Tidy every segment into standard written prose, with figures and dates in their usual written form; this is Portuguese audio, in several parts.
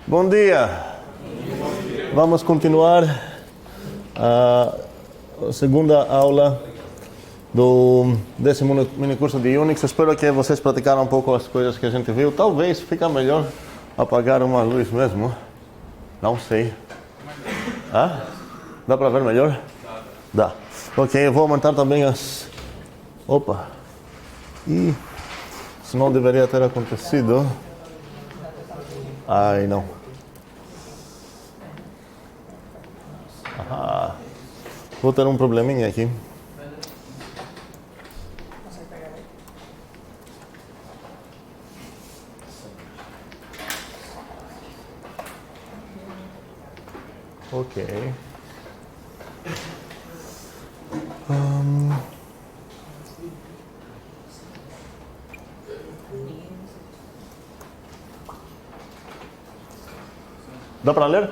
Bom dia. Vamos continuar a segunda aula do 10º minicurso de Unix. Espero que vocês praticaram um pouco as coisas que a gente viu. Talvez fica melhor apagar uma luz mesmo. Não sei. Ah? Dá para ver melhor? Dá. Ok, eu vou aumentar também as... Opa! Ih, isso não deveria ter acontecido. Ai, não. Ah, vou ter um probleminha aqui. Ok. Dá para ler?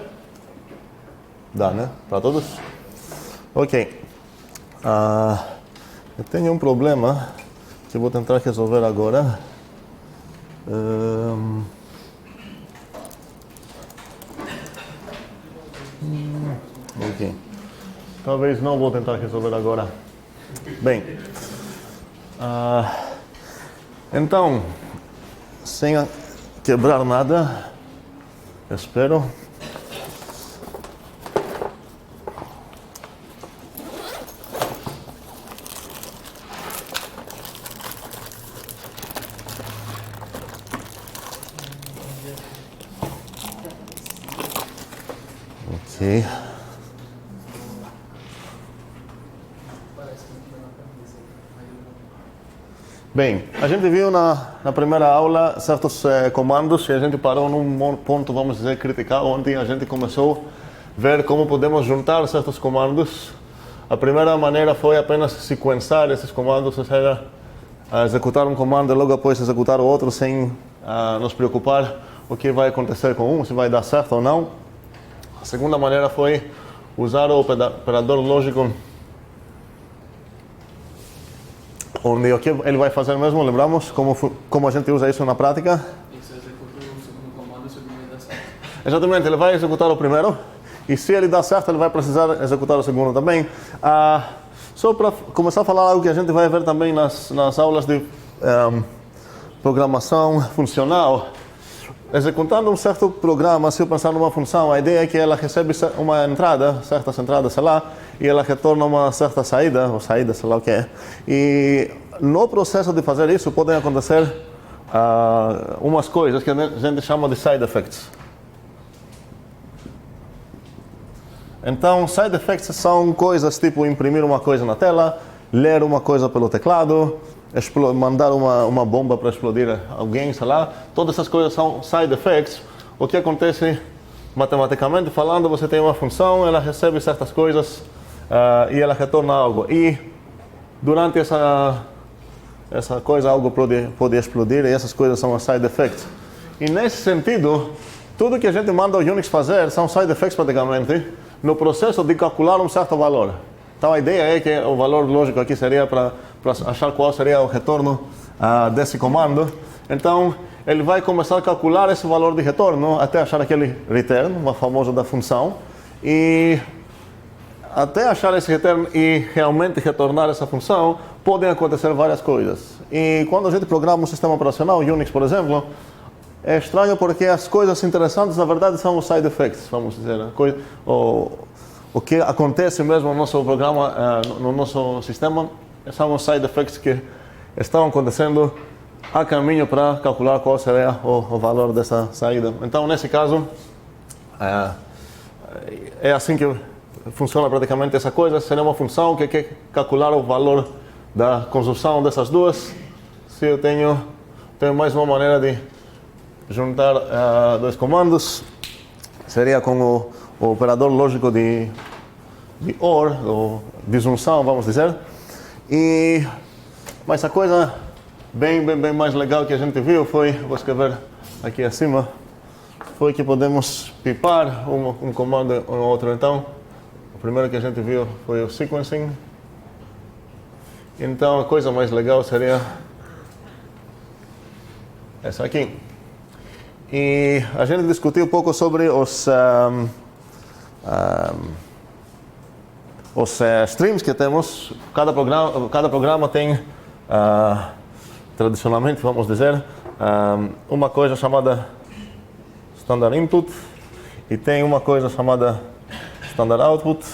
Dá, né? Para todos? Ok. Eu tenho um problema que eu vou tentar resolver agora. Ok. Talvez não vou tentar resolver agora. Bem. Então, sem quebrar nada, espero. Ok. Bem, a gente viu na primeira aula certos comandos e a gente parou num ponto, vamos dizer, critical, onde a gente começou a ver como podemos juntar certos comandos. A primeira maneira foi apenas sequenciar esses comandos, ou seja, executar um comando e logo após executar o outro sem nos preocupar o que vai acontecer com um, se vai dar certo ou não. A segunda maneira foi usar o operador lógico, onde o que ele vai fazer mesmo, lembramos como a gente usa isso na prática? Isso, executa o segundo comando, o segundo vai dar certo. Exatamente, ele vai executar o primeiro e se ele dá certo, ele vai precisar executar o segundo também. Só para começar a falar algo que a gente vai ver também nas aulas de programação funcional. Executando um certo programa, se eu pensar numa função, a ideia é que ela recebe uma entrada, certas entradas, sei lá, e ela retorna uma certa saída, ou saída, sei lá o que é. E no processo de fazer isso, podem acontecer umas coisas que a gente chama de side effects. Então, side effects são coisas tipo imprimir uma coisa na tela, ler uma coisa pelo teclado, mandar uma bomba para explodir alguém, sei lá. Todas essas coisas são side effects. O que acontece matematicamente falando, você tem uma função, ela recebe certas coisas e ela retorna algo. E durante essa coisa algo pode explodir e essas coisas são as side effects. E nesse sentido, tudo que a gente manda o Unix fazer são side effects praticamente no processo de calcular um certo valor. Então a ideia é que o valor lógico aqui seria para achar qual seria o retorno desse comando. Então ele vai começar a calcular esse valor de retorno até achar aquele return, uma famosa da função. E até achar esse return e realmente retornar essa função, podem acontecer várias coisas. E quando a gente programa um sistema operacional, Unix por exemplo, é estranho porque as coisas interessantes na verdade são os side effects, vamos dizer. O que acontece mesmo no nosso programa, no nosso sistema, são os side effects que estão acontecendo a caminho para calcular qual seria o valor dessa saída. Então, nesse caso, é assim que funciona praticamente essa coisa. Seria uma função que quer calcular o valor da conjunção dessas duas. Se eu tenho mais uma maneira de juntar dois comandos, seria com o operador lógico de OR, ou disjunção, vamos dizer. Mas a coisa bem mais legal que a gente viu foi, vou escrever aqui acima, foi que podemos pipar um comando e outro. Então, o primeiro que a gente viu foi o sequencing. Então, a coisa mais legal seria essa aqui. E a gente discutiu um pouco sobre os streams que temos. Cada programa tem, tradicionalmente, vamos dizer, uma coisa chamada Standard Input e tem uma coisa chamada Standard Output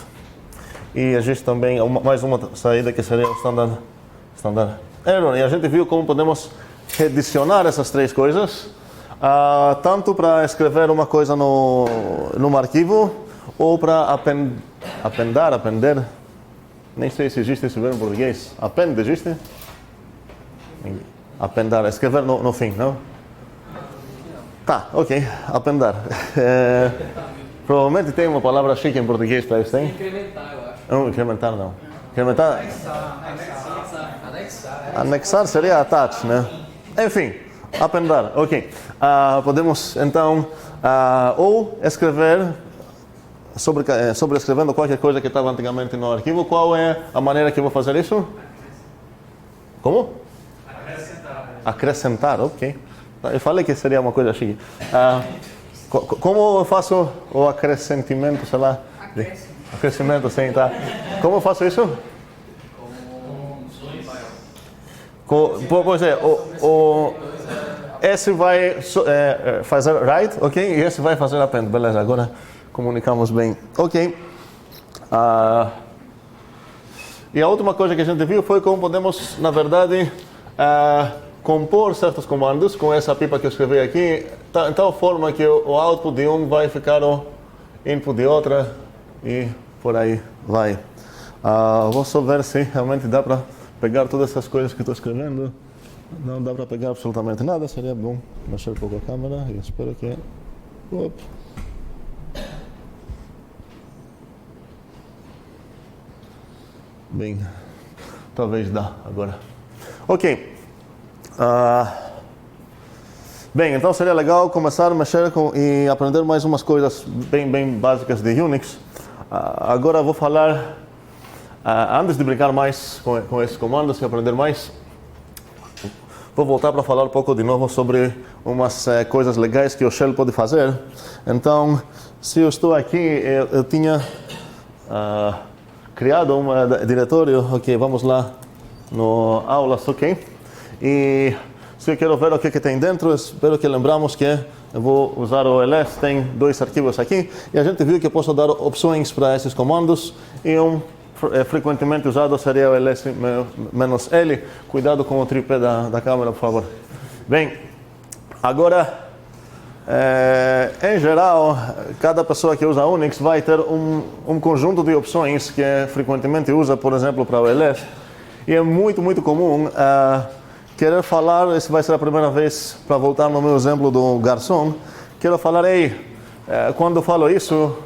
e existe também mais uma saída que seria o Standard Error. E a gente viu como podemos redicionar essas três coisas, tanto para escrever uma coisa num arquivo ou para appender, nem sei se existe esse verbo em português. Append, existe? Appendar, escrever no fim, não? Tá, ok, appendar. Provavelmente tem uma palavra chique em português para isso, tem? Incrementar, eu acho. Não, incrementar não. Incrementar? Anexar. Anexar seria attach, né? Enfim, appendar, ok. Podemos então ou escrever sobrescrevendo qualquer coisa que estava antigamente no arquivo. Qual é a maneira que eu vou fazer isso? Como? Acrescentar, ok. Eu falei que seria uma coisa chique. Como eu faço o acrescentamento, sei lá? Acrescimento, sim, tá. Como eu faço isso? Pois é, esse vai fazer write, ok? E esse vai fazer append, beleza, agora comunicamos bem. Ok. E a última coisa que a gente viu foi como podemos, na verdade, compor certos comandos com essa pipa que eu escrevi aqui, de tal forma que o output de um vai ficar o input de outra e por aí vai. Vou só ver se realmente dá para pegar todas essas coisas que estou escrevendo. Não dá para pegar absolutamente nada, seria bom mexer um pouco a câmera e espero que... Bem, talvez dá agora. Ok. Bem, então seria legal começar a mexer e aprender mais umas coisas bem básicas de Unix. Agora vou falar, antes de brincar mais com esses comandos e aprender mais, vou voltar para falar um pouco de novo sobre umas coisas legais que o Shell pode fazer. Então, se eu estou aqui, eu tinha criado um diretório, ok, vamos lá no aulas, ok? E se eu quero ver o que tem dentro, espero que lembramos que eu vou usar o ls, tem dois arquivos aqui, e a gente viu que posso dar opções para esses comandos, e frequentemente usado seria o ls-l. Cuidado com o tripé da câmera, por favor. Bem, agora, em geral, cada pessoa que usa Unix vai ter um conjunto de opções que frequentemente usa, por exemplo, para o ls, e é muito comum querer falar, essa vai ser a primeira vez para voltar no meu exemplo do garçom, quero falar, quando eu falo isso,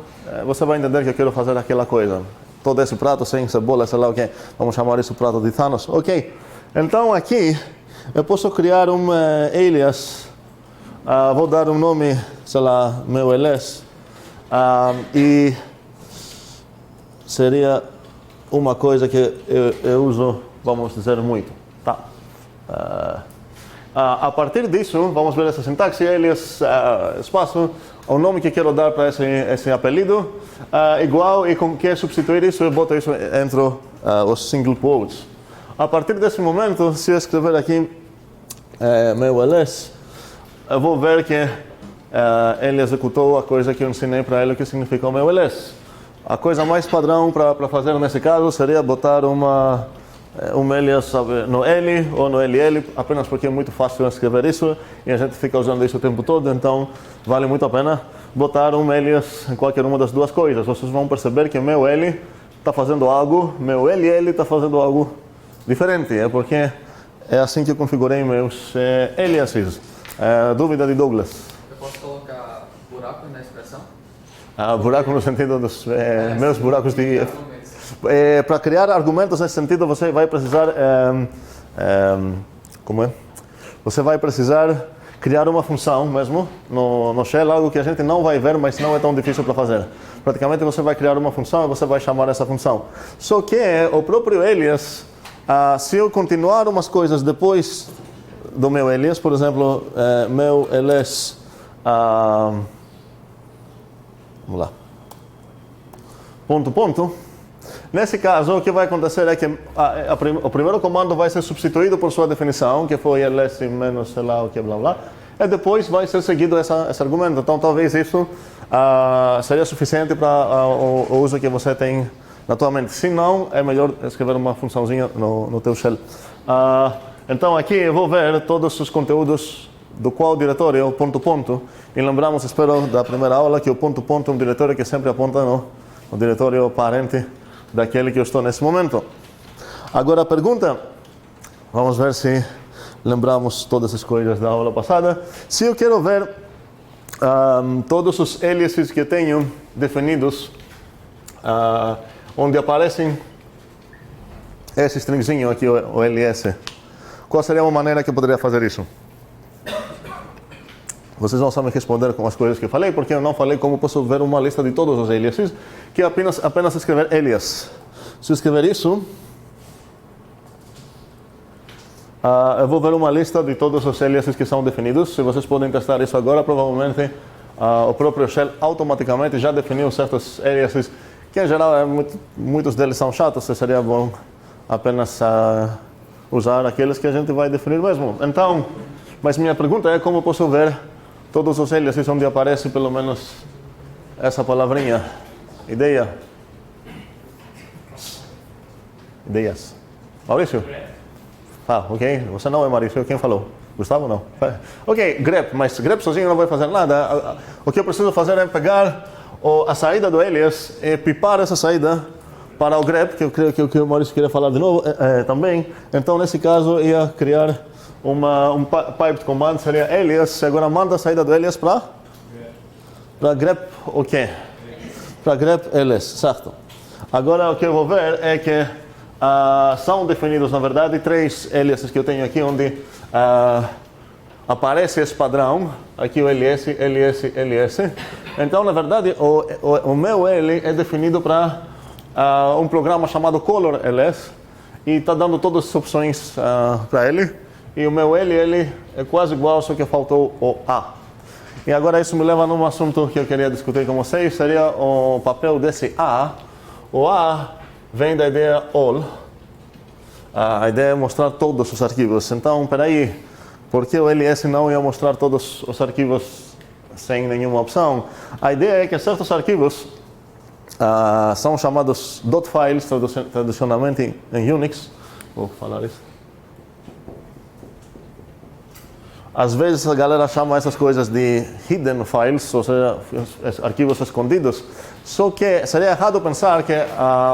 você vai entender que eu quero fazer aquela coisa. Todo esse prato sem cebola, sei lá o que, vamos chamar isso prato de Thanos, ok? Então aqui, eu posso criar um alias, vou dar um nome, sei lá, meu ls, e seria uma coisa que eu uso, vamos dizer, muito, tá? A partir disso, vamos ver essa sintaxe, alias, espaço, o nome que quero dar para esse apelido, igual, e com que substituir isso, eu boto isso entre os single quotes. A partir desse momento, se eu escrever aqui meu ls, eu vou ver que ele executou a coisa que eu ensinei para ele, que significa o meu ls. A coisa mais padrão para fazer nesse caso seria botar um alias no L ou no LL, apenas porque é muito fácil escrever isso e a gente fica usando isso o tempo todo, então vale muito a pena botar um alias em qualquer uma das duas coisas. Vocês vão perceber que o meu L está fazendo algo, meu LL está fazendo algo diferente, porque é assim que eu configurei meus aliases. Dúvida de Douglas? Eu posso colocar buraco na expressão? Buraco no sentido dos meus buracos de... para criar argumentos nesse sentido, você vai precisar... como é? Você vai precisar criar uma função mesmo no Shell, algo que a gente não vai ver, mas não é tão difícil para fazer. Praticamente você vai criar uma função e você vai chamar essa função. Só que o próprio alias, se eu continuar umas coisas depois do meu alias, por exemplo, meu ls, vamos lá, ponto. Nesse caso, o que vai acontecer é que o primeiro comando vai ser substituído por sua definição, que foi ls menos sei lá o que, blá blá, e depois vai ser seguido esse argumento. Então, talvez isso seria suficiente para o uso que você tem na tua mente. Se não, é melhor escrever uma funçãozinha no teu shell. Então, aqui eu vou ver todos os conteúdos do qual diretório, ponto. E lembramos, espero, da primeira aula, que o ponto é um diretório que sempre aponta no diretório parente daquele que eu estou nesse momento. Agora a pergunta, vamos ver se lembramos todas as coisas da aula passada. Se eu quero ver todos os aliases que tenho definidos, onde aparecem esse stringzinho aqui, o ls, qual seria uma maneira que eu poderia fazer isso? Vocês não sabem responder com as coisas que eu falei, porque eu não falei como posso ver uma lista de todos os aliases, que é apenas escrever alias. Se eu escrever isso, eu vou ver uma lista de todos os aliases que são definidos. Se vocês podem testar isso agora, provavelmente o próprio shell automaticamente já definiu certos aliases, que em geral muitos deles são chatos, seria bom apenas usar aqueles que a gente vai definir mesmo. Então, mas minha pergunta é como posso ver todos os aliases onde aparece pelo menos essa palavrinha, ideias. Maurício? Ok. Você não é Maurício. Quem falou? Gustavo, não? Ok, grep. Mas grep sozinho não vai fazer nada. O que eu preciso fazer é pegar a saída do alias e pipar essa saída para o grep, que eu creio que o Maurício queria falar de novo também. Então, nesse caso, ia criar um pipe command, seria alias. Agora manda a saída do alias para grep o quê? Para grep ls, certo? Agora o que eu vou ver é que são definidos, na verdade, 3 aliases que eu tenho aqui, onde aparece esse padrão, aqui o ls. Então, na verdade, o meu L é definido para um programa chamado color ls, e está dando todas as opções para ele. E o meu L é quase igual, só que faltou o A. E agora isso me leva num assunto que eu queria discutir com vocês, seria o papel desse A. O A vem da ideia all. A ideia é mostrar todos os arquivos. Então, peraí, por que o ls não ia mostrar todos os arquivos sem nenhuma opção? A ideia é que certos arquivos são chamados .files, tradicionalmente em Unix. Vou falar isso. Às vezes a galera chama essas coisas de hidden files, ou seja, arquivos escondidos. Só que seria errado pensar que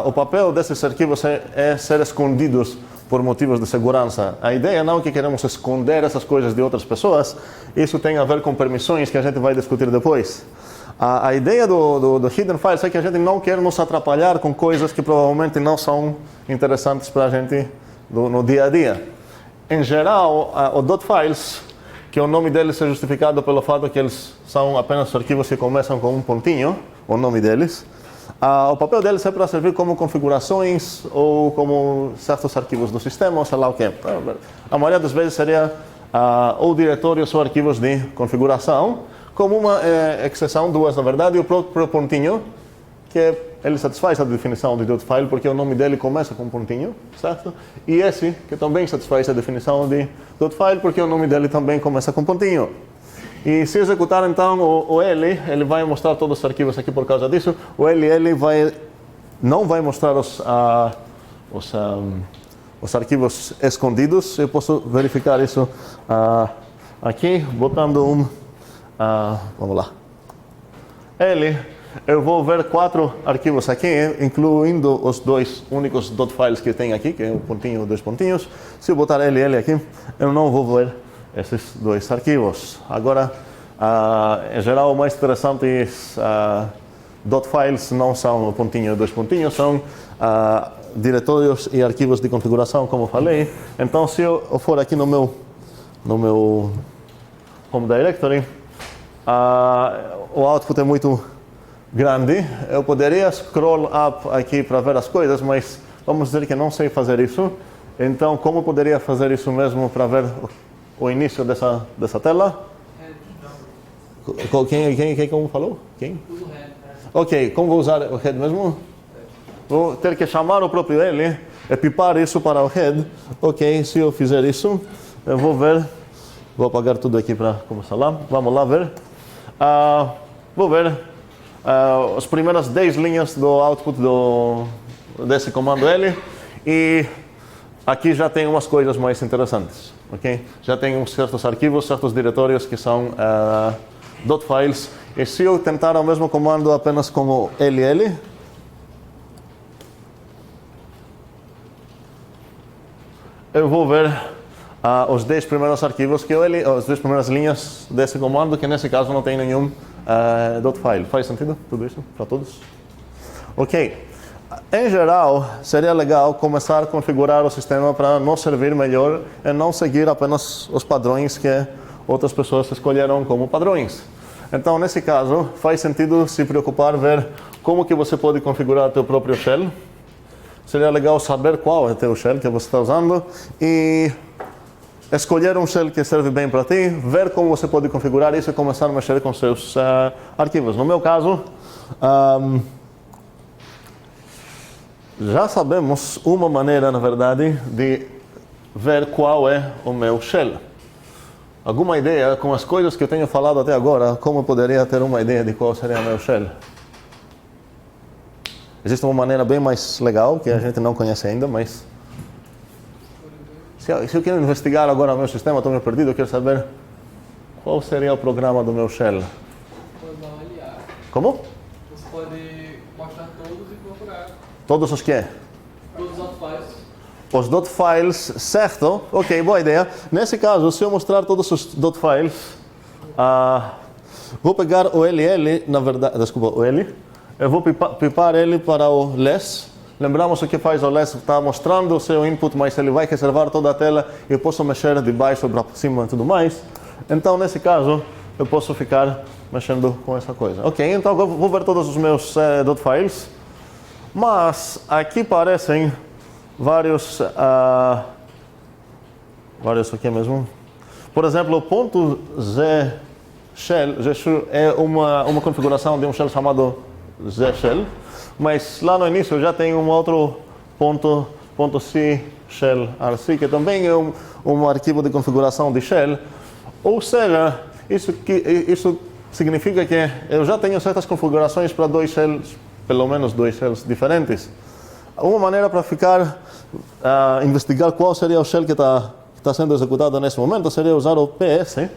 o papel desses arquivos é ser escondidos por motivos de segurança. A ideia não é que queremos esconder essas coisas de outras pessoas. Isso tem a ver com permissões que a gente vai discutir depois. A ideia do hidden files é que a gente não quer nos atrapalhar com coisas que provavelmente não são interessantes para a gente no dia a dia. Em geral, o .files, que o nome deles é justificado pelo fato que eles são apenas arquivos que começam com um pontinho, o nome deles. O papel deles é para servir como configurações ou como certos arquivos do sistema, ou sei lá o que. A maioria das vezes seria ou diretórios ou arquivos de configuração, como uma exceção, duas na verdade, e o próprio pontinho, que ele satisfaz a definição de .file, porque o nome dele começa com um pontinho, certo? E esse, que também satisfaz a definição de .file, porque o nome dele também começa com um pontinho. E se executar então o L, ele vai mostrar todos os arquivos aqui por causa disso. O L não vai mostrar os arquivos escondidos. Eu posso verificar isso aqui, botando vamos lá. L. Eu vou ver 4 arquivos aqui, incluindo os 2 únicos .files que tem aqui, que é um pontinho e 2 pontinhos. Se eu botar L aqui, eu não vou ver esses 2 arquivos. Agora, em geral, o mais interessante .files não são o pontinho e 2 pontinhos, são diretórios e arquivos de configuração, como eu falei. Então, se eu for aqui no meu Home Directory, o output é muito grande. Eu poderia scroll up aqui para ver as coisas, mas vamos dizer que não sei fazer isso. Então, como poderia fazer isso mesmo para ver o início dessa tela? Quem como falou? Quem? Ok, como vou usar o head mesmo? Vou ter que chamar o próprio L e pipar isso para o head. Ok, se eu fizer isso, eu vou ver. Vou apagar tudo aqui para começar lá. Vamos lá ver. Vou ver as primeiras 10 linhas do output desse comando L. E aqui já tem umas coisas mais interessantes. Okay? Já tem uns certos arquivos, certos diretórios que são .files. E se eu tentar o mesmo comando apenas com o LL, eu vou ver os 10 primeiros arquivos que as 10 primeiras linhas desse comando, que nesse caso não tem nenhum .file. Faz sentido tudo isso para todos? Ok. Em geral, seria legal começar a configurar o sistema para nos servir melhor e não seguir apenas os padrões que outras pessoas escolheram como padrões. Então, nesse caso, faz sentido se preocupar, ver como que você pode configurar teu próprio shell. Seria legal saber qual é o teu shell que você está usando e escolher um shell que serve bem para ti, ver como você pode configurar isso e começar a mexer com seus arquivos. No meu caso, já sabemos uma maneira, na verdade, de ver qual é o meu shell. Alguma ideia, com as coisas que eu tenho falado até agora, como eu poderia ter uma ideia de qual seria o meu shell? Existe uma maneira bem mais legal, que a gente não conhece ainda, mas... Se eu quero investigar agora o meu sistema, estou meio perdido, eu quero saber qual seria o programa do meu shell. Pode dar uma LA. Como? Você pode mostrar todos e procurar. Todos os quê? Todos os files. Os .files, certo? Ok, boa ideia. Nesse caso, se eu mostrar todos os .files, vou pegar o LL, na verdade, desculpa, o L, eu vou pipar ele para o less. Lembramos o que faz o less, está mostrando o seu input, mas ele vai reservar toda a tela e eu posso mexer de baixo para cima e tudo mais. Então, nesse caso, eu posso ficar mexendo com essa coisa. Ok, então eu vou ver todos os meus .files, mas aqui parecem vários aqui mesmo. Por exemplo, o .z shell é uma configuração de um shell chamado z shell, mas lá no início já tem um outro .c shell rc, que também é um arquivo de configuração de shell. Ou seja, isso significa que eu já tenho certas configurações para dois shells, pelo menos dois shells diferentes. Uma maneira para investigar qual seria o shell que está sendo executado nesse momento seria usar o ps,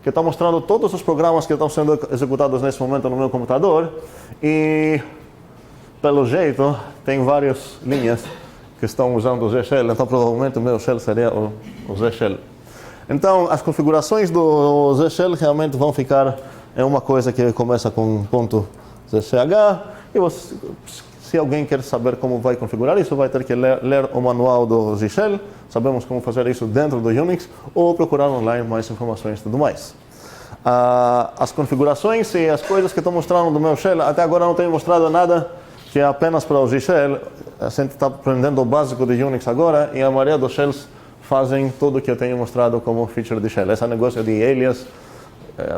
que está mostrando todos os programas que estão sendo executados nesse momento no meu computador. E, pelo jeito, tem várias linhas que estão usando o Z-Shell, então provavelmente o meu shell seria o Z-Shell. Então, as configurações do Z-Shell realmente vão ficar em uma coisa que começa com .zch, e se alguém quer saber como vai configurar isso, vai ter que ler o manual do Z-Shell. Sabemos como fazer isso dentro do Unix, ou procurar online mais informações e tudo mais. As configurações e as coisas que estou mostrando do meu shell, até agora não tenho mostrado nada que é apenas para o Z-Shell. A gente está aprendendo o básico de Unix agora, e a maioria dos shells fazem tudo o que eu tenho mostrado como feature de shell. Esse negócio de alias,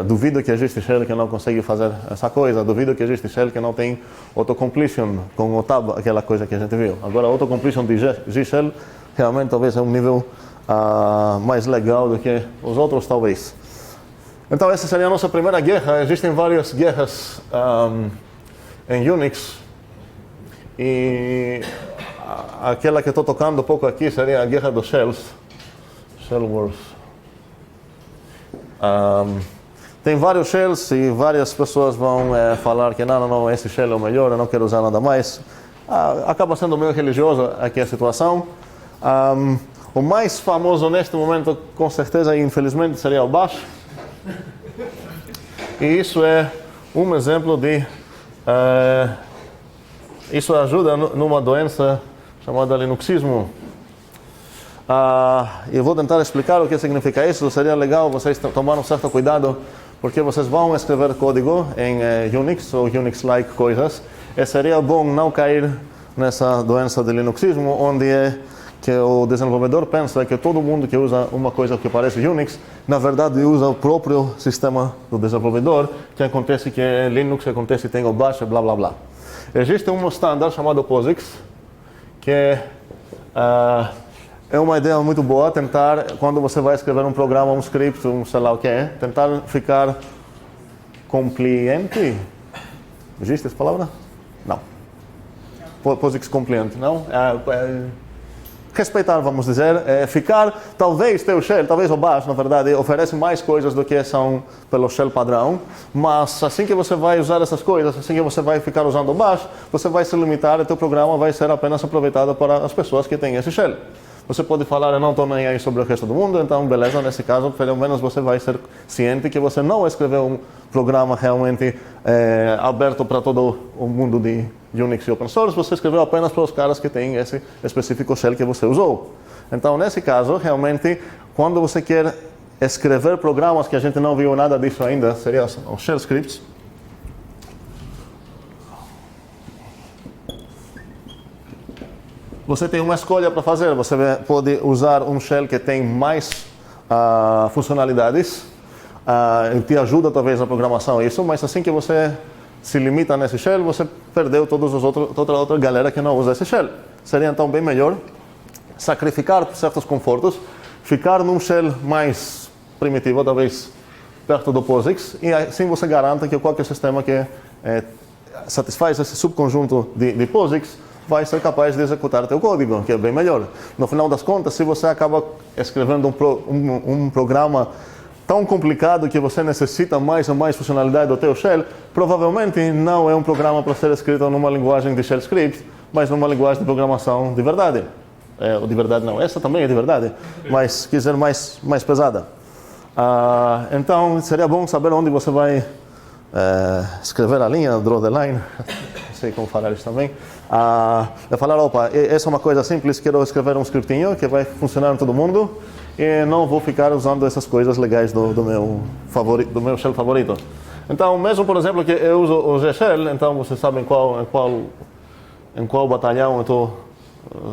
duvido que existe shell que não consegue fazer essa coisa, duvido que existe shell que não tem autocompletion com o tab, aquela coisa que a gente viu. Agora, autocompletion de G-Shell realmente talvez é um nível mais legal do que os outros, talvez. Então, essa seria a nossa primeira guerra. Existem várias guerras em Unix, e aquela que estou tocando um pouco aqui seria a guerra dos shells, Shell Wars. Tem vários shells e várias pessoas vão falar que não, esse shell é o melhor, eu não quero usar nada mais. Acaba sendo meio religioso aqui a situação. O mais famoso neste momento, com certeza e infelizmente, seria o Bash. E isso é um exemplo de... isso ajuda numa doença chamada Linuxismo. Eu vou tentar explicar o que significa isso. Seria legal vocês tomarem um certo cuidado, porque vocês vão escrever código em Unix ou Unix-like coisas, e seria bom não cair nessa doença de Linuxismo, onde é que o desenvolvedor pensa que todo mundo que usa uma coisa que parece Unix, na verdade usa o próprio sistema do desenvolvedor, que acontece que é Linux, que acontece que tem o Bash, blá blá blá. Existe um standard chamado POSIX, que é uma ideia muito boa, tentar, quando você vai escrever um programa, um script, sei lá o que é, tentar ficar compliante. Existe essa palavra? Não. POSIX compliant, não? Respeitar, vamos dizer, ficar, talvez teu shell, talvez o Bash, na verdade, oferece mais coisas do que são pelo shell padrão, mas assim que você vai usar essas coisas, assim que você vai ficar usando o Bash, você vai se limitar e teu programa vai ser apenas aproveitado para as pessoas que têm esse shell. Você pode falar, eu não estou nem aí sobre o resto do mundo, então beleza, nesse caso, pelo menos você vai ser ciente que você não escreveu um programa realmente aberto para todo o mundo de Unix e Open Source, você escreveu apenas para os caras que têm esse específico shell que você usou. Então, nesse caso, realmente, quando você quer escrever programas que a gente não viu nada disso ainda, seriam os shell scripts. Você tem uma escolha para fazer, você pode usar um shell que tem mais funcionalidades, te ajuda talvez na programação isso, mas assim que você se limita nesse shell, você perdeu toda a outra galera que não usa esse shell. Seria então bem melhor sacrificar certos confortos, ficar num shell mais primitivo, talvez perto do POSIX, e assim você garanta que qualquer sistema que satisfaz esse subconjunto de POSIX vai ser capaz de executar teu código, que é bem melhor. No final das contas, se você acaba escrevendo um programa tão complicado que você necessita mais e mais funcionalidade do teu shell, provavelmente não é um programa para ser escrito numa linguagem de shell script, mas numa linguagem de programação de verdade. Ou de verdade não, essa também é de verdade, mas quiser mais pesada. Então, seria bom saber onde você vai escrever a linha, draw the line, não sei como falar isso também. Eu falar, opa, essa é uma coisa simples, quero escrever um scriptinho que vai funcionar em todo mundo e não vou ficar usando essas coisas legais do meu shell favorito. Então, mesmo por exemplo que eu uso o G-Shell, então vocês sabem em qual batalhão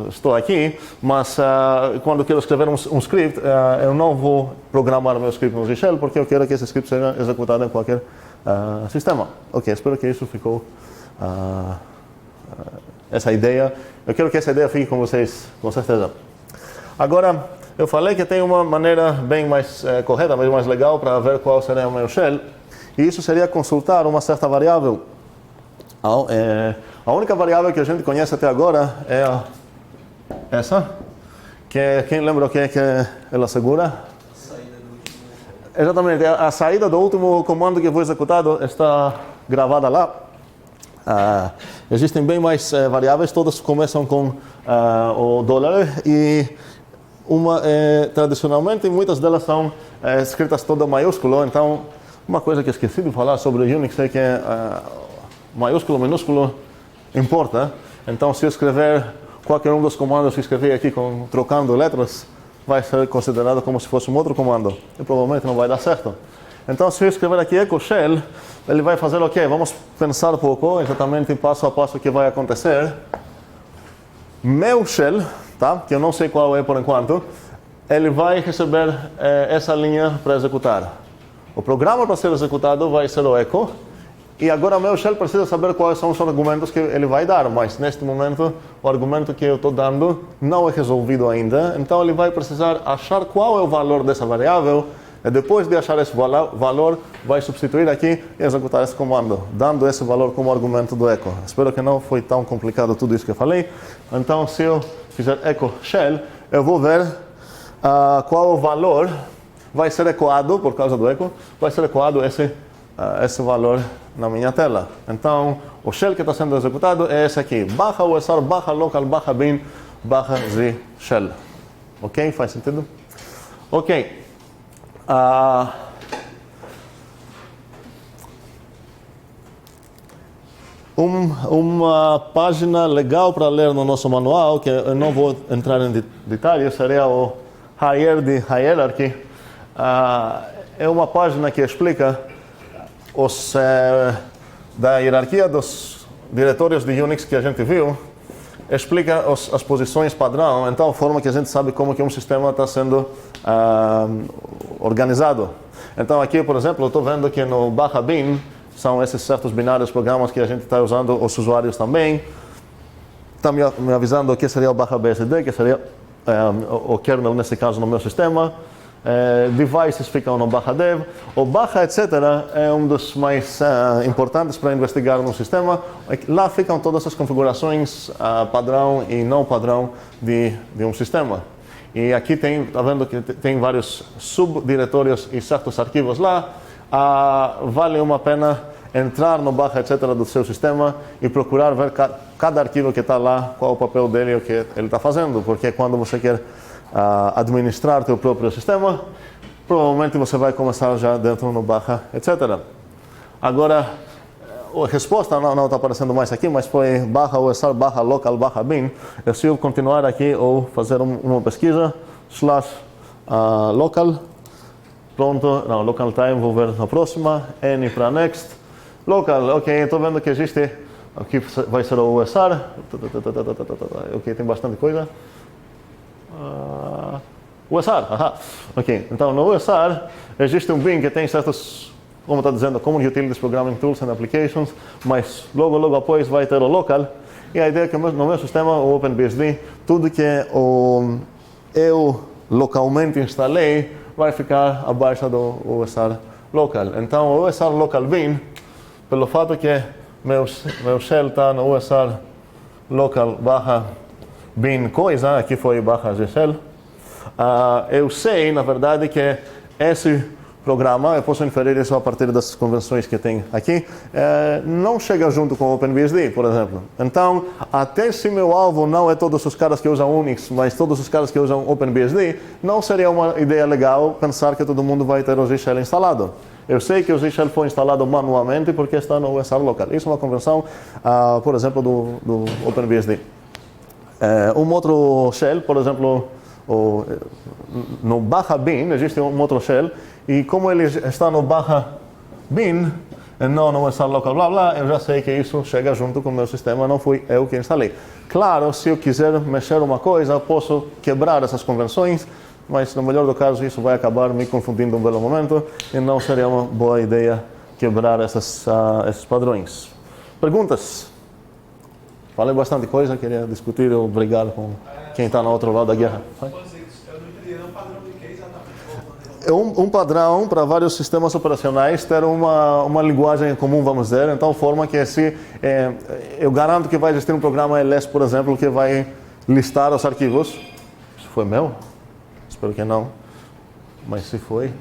estou aqui, mas quando quero escrever um script, eu não vou programar meu script no G-Shell porque eu quero que esse script seja executado em qualquer sistema. Ok, espero que isso ficou essa ideia. Eu quero que essa ideia fique com vocês, com certeza. Agora, eu falei que tem uma maneira bem mais correta, bem mais legal para ver qual seria o meu shell, e isso seria consultar uma certa variável. A única variável que a gente conhece até agora é essa, que quem lembra o que é que ela segura? Exatamente, a saída do último comando que foi executado está gravada lá. Existem bem mais variáveis, todas começam com o dólar e tradicionalmente muitas delas são escritas toda maiúsculo. Então, uma coisa que esqueci de falar sobre o Unix é que maiúsculo, minúsculo importa. Então, se eu escrever qualquer um dos comandos que escrevi aqui trocando letras, vai ser considerado como se fosse um outro comando e provavelmente não vai dar certo. Então, se eu escrever aqui echo shell, ele vai fazer o quê? Vamos pensar um pouco, exatamente passo a passo o que vai acontecer. Meu shell, tá? Que eu não sei qual é por enquanto, ele vai receber essa linha para executar. O programa para ser executado vai ser o echo, e agora meu shell precisa saber quais são os argumentos que ele vai dar, mas neste momento o argumento que eu estou dando não é resolvido ainda, então ele vai precisar achar qual é o valor dessa variável, e depois de achar esse valor, vai substituir aqui e executar esse comando, dando esse valor como argumento do echo. Espero que não foi tão complicado tudo isso que eu falei. Então, se eu fizer echo shell, eu vou ver qual o valor vai ser ecoado, por causa do echo, vai ser ecoado esse valor na minha tela. Então, o shell que está sendo executado é esse aqui, barra usr, barra local, barra bin, barra z shell. Ok? Faz sentido? Ok. Uma página legal para ler no nosso manual, que eu não vou entrar em detalhes, seria o Hierarchy. É uma página que explica da hierarquia dos diretórios de Unix que a gente viu. explica as posições padrão, então a forma que a gente sabe como que um sistema está sendo organizado. Então aqui, por exemplo, eu estou vendo que no /bin são esses certos binários programas que a gente está usando, os usuários também. Está me avisando o que seria o /bsd, que seria o kernel, nesse caso, no meu sistema. Devices ficam no /dev. O /etc. é um dos mais importantes para investigar no sistema. Lá ficam todas as configurações padrão e não padrão de um sistema. E aqui está vendo que tem vários subdiretórios e certos arquivos lá. Vale uma pena entrar no /etc. do seu sistema e procurar ver cada arquivo que está lá, qual o papel dele e o que ele está fazendo. Porque quando você quer administrar teu próprio sistema, provavelmente você vai começar já dentro no /etc. Agora, a resposta não está aparecendo mais aqui, mas foi /usr /local /bin. Se eu continuar aqui ou fazer uma pesquisa, /local, pronto, não, local time, vou ver na próxima, n para next, local, ok, estou vendo que existe, aqui vai ser o usr, ok, tem bastante coisa. USR, ok, então no USR existe um bin que tem certos, como está dizendo, Common Utilities Programming Tools and Applications, mas logo após vai ter o local, e a ideia é que no meu sistema, o OpenBSD, tudo que eu localmente instalei vai ficar abaixo do USR local. Então o USR local bin, pelo fato que meu shell está no USR local /bin coisa, aqui foi /gshell, eu sei, na verdade, que esse programa, eu posso inferir isso a partir das convenções que tem aqui, não chega junto com o OpenBSD, por exemplo. Então, até se meu alvo não é todos os caras que usam Unix, mas todos os caras que usam OpenBSD, não seria uma ideia legal pensar que todo mundo vai ter o Zshell instalado. Eu sei que o Zshell foi instalado manualmente porque está no USR local. Isso é uma convenção, por exemplo, do OpenBSD. Um outro shell, por exemplo, no /bin, existe um outro shell, e como ele está no /bin, não no USR local, blá blá, eu já sei que isso chega junto com o meu sistema, não fui eu que instalei. Claro, se eu quiser mexer uma coisa, posso quebrar essas convenções, mas no melhor do caso isso vai acabar me confundindo um belo momento, e não seria uma boa ideia quebrar esses padrões. Perguntas? Falei bastante coisa, queria discutir ou brigar com quem está no outro lado da guerra. Eu não entendi, é um padrão de que exatamente? É um padrão para vários sistemas operacionais ter uma linguagem comum, vamos dizer, então forma que eu garanto que vai existir um programa ls, por exemplo, que vai listar os arquivos. Isso foi meu? Espero que não. Mas se foi,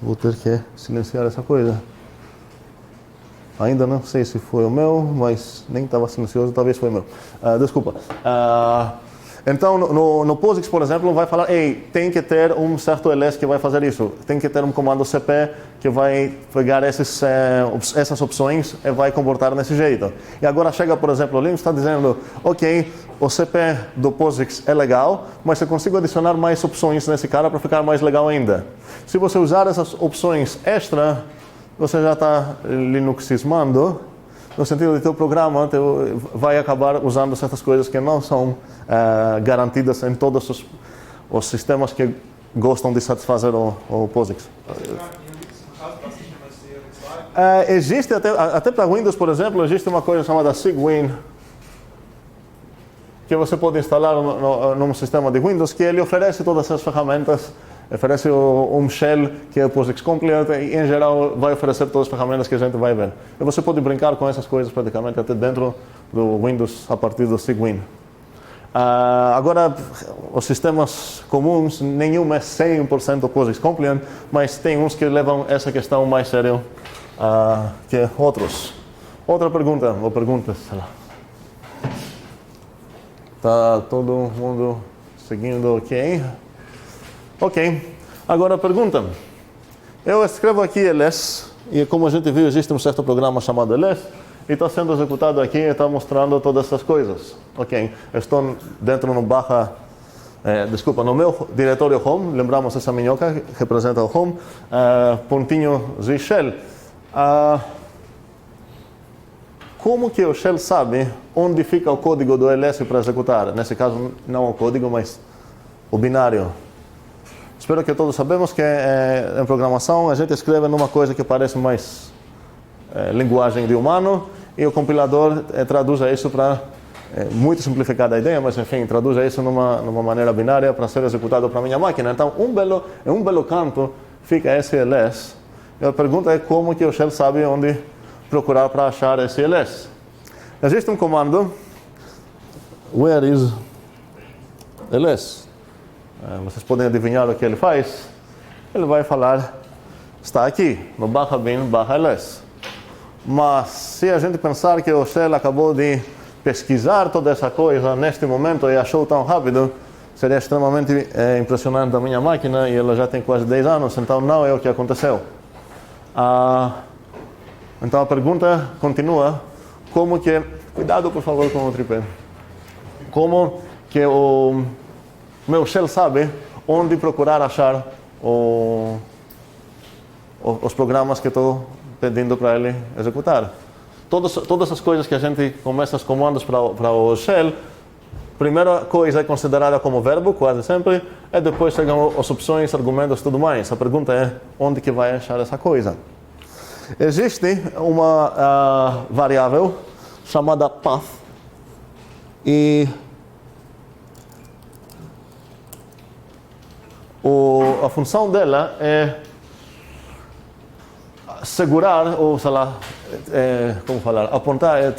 vou ter que silenciar essa coisa. Ainda não sei se foi o meu, mas nem estava silencioso, talvez foi o meu. Desculpa. Então, no POSIX, por exemplo, vai falar, tem que ter um certo ls que vai fazer isso. Tem que ter um comando cp que vai pegar essas opções e vai comportar desse jeito. E agora chega, por exemplo, o Linux está dizendo, ok, o cp do POSIX é legal, mas eu consigo adicionar mais opções nesse cara para ficar mais legal ainda. Se você usar essas opções extra, você já está linuxismando, no sentido de teu programa vai acabar usando certas coisas que não são garantidas em todos os sistemas que gostam de satisfazer o POSIX. Existe até para Windows, por exemplo, existe uma coisa chamada Cygwin, que você pode instalar num sistema de Windows, que ele oferece todas essas ferramentas. Oferece um shell que é o POSIX Compliant e, em geral, vai oferecer todas as ferramentas que a gente vai ver. E você pode brincar com essas coisas praticamente até dentro do Windows a partir do Cygwin. Agora, os sistemas comuns, nenhum é 100% POSIX Compliant, mas tem uns que levam essa questão mais sério que outros. Outra pergunta, ou perguntas, sei lá. Tá todo mundo seguindo ok? Ok, agora pergunta. Eu escrevo aqui ls, e como a gente viu, existe um certo programa chamado ls, e está sendo executado aqui e está mostrando todas essas coisas. Ok, eu estou dentro no no meu diretório home, lembramos essa minhoca que representa o home, pontinho Zshell. como que o shell sabe onde fica o código do ls para executar? Nesse caso, não o código, mas o binário. Espero que todos sabemos que em programação a gente escreve numa coisa que parece mais linguagem de humano e o compilador traduz isso para, muito simplificada a ideia, mas enfim, traduz isso numa maneira binária para ser executado para a minha máquina. Então, em um belo canto fica esse ls. E a pergunta é como que o shell sabe onde procurar para achar esse ls. Existe um comando, where is ls? Vocês podem adivinhar o que ele faz. Ele vai falar, está aqui, no /bin/ls. Mas se a gente pensar que o shell acabou de pesquisar toda essa coisa neste momento e achou tão rápido, seria extremamente impressionante a minha máquina e ela já tem quase 10 anos, então não é o que aconteceu. Então a pergunta continua, como que... Cuidado, por favor, com o tripé. Como que o meu shell sabe onde procurar achar os programas que estou pedindo para ele executar? Todas as coisas que a gente começa os comandos para o shell, primeira coisa é considerada como verbo, quase sempre, e depois chegam as opções, argumentos e tudo mais. A pergunta é, onde que vai achar essa coisa? Existe uma variável chamada path, e a função dela é segurar, ou sei lá, como falar, apontar,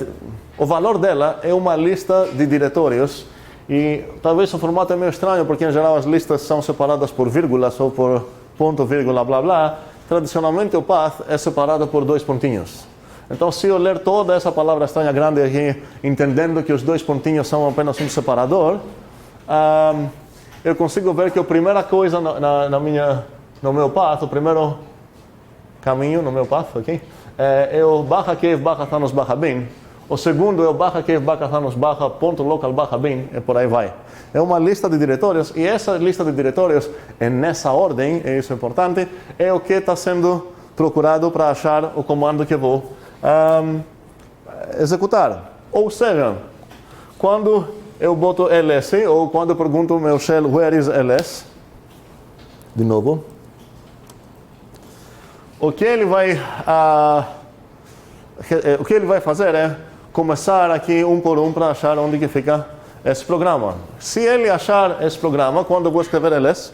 o valor dela é uma lista de diretórios, e talvez o formato é meio estranho, porque em geral as listas são separadas por vírgulas ou por ponto, vírgula, blá, blá. Tradicionalmente o path é separado por 2 pontinhos. Então, se eu ler toda essa palavra estranha grande aqui, entendendo que os 2 pontinhos são apenas um separador, eu consigo ver que a primeira coisa no meu path, o primeiro caminho no meu path, ok? É o /cave/thanos/bin. O segundo é o /cave/thanos/.local/bin, e por aí vai. É uma lista de diretórios, e essa lista de diretórios, nessa ordem, e isso é importante, é o que está sendo procurado para achar o comando que vou executar. Ou seja, quando eu boto ls, ou quando eu pergunto ao meu shell where is ls, de novo, o que ele vai fazer é começar aqui um por um para achar onde que fica esse programa. Se ele achar esse programa, quando eu vou escrever ls,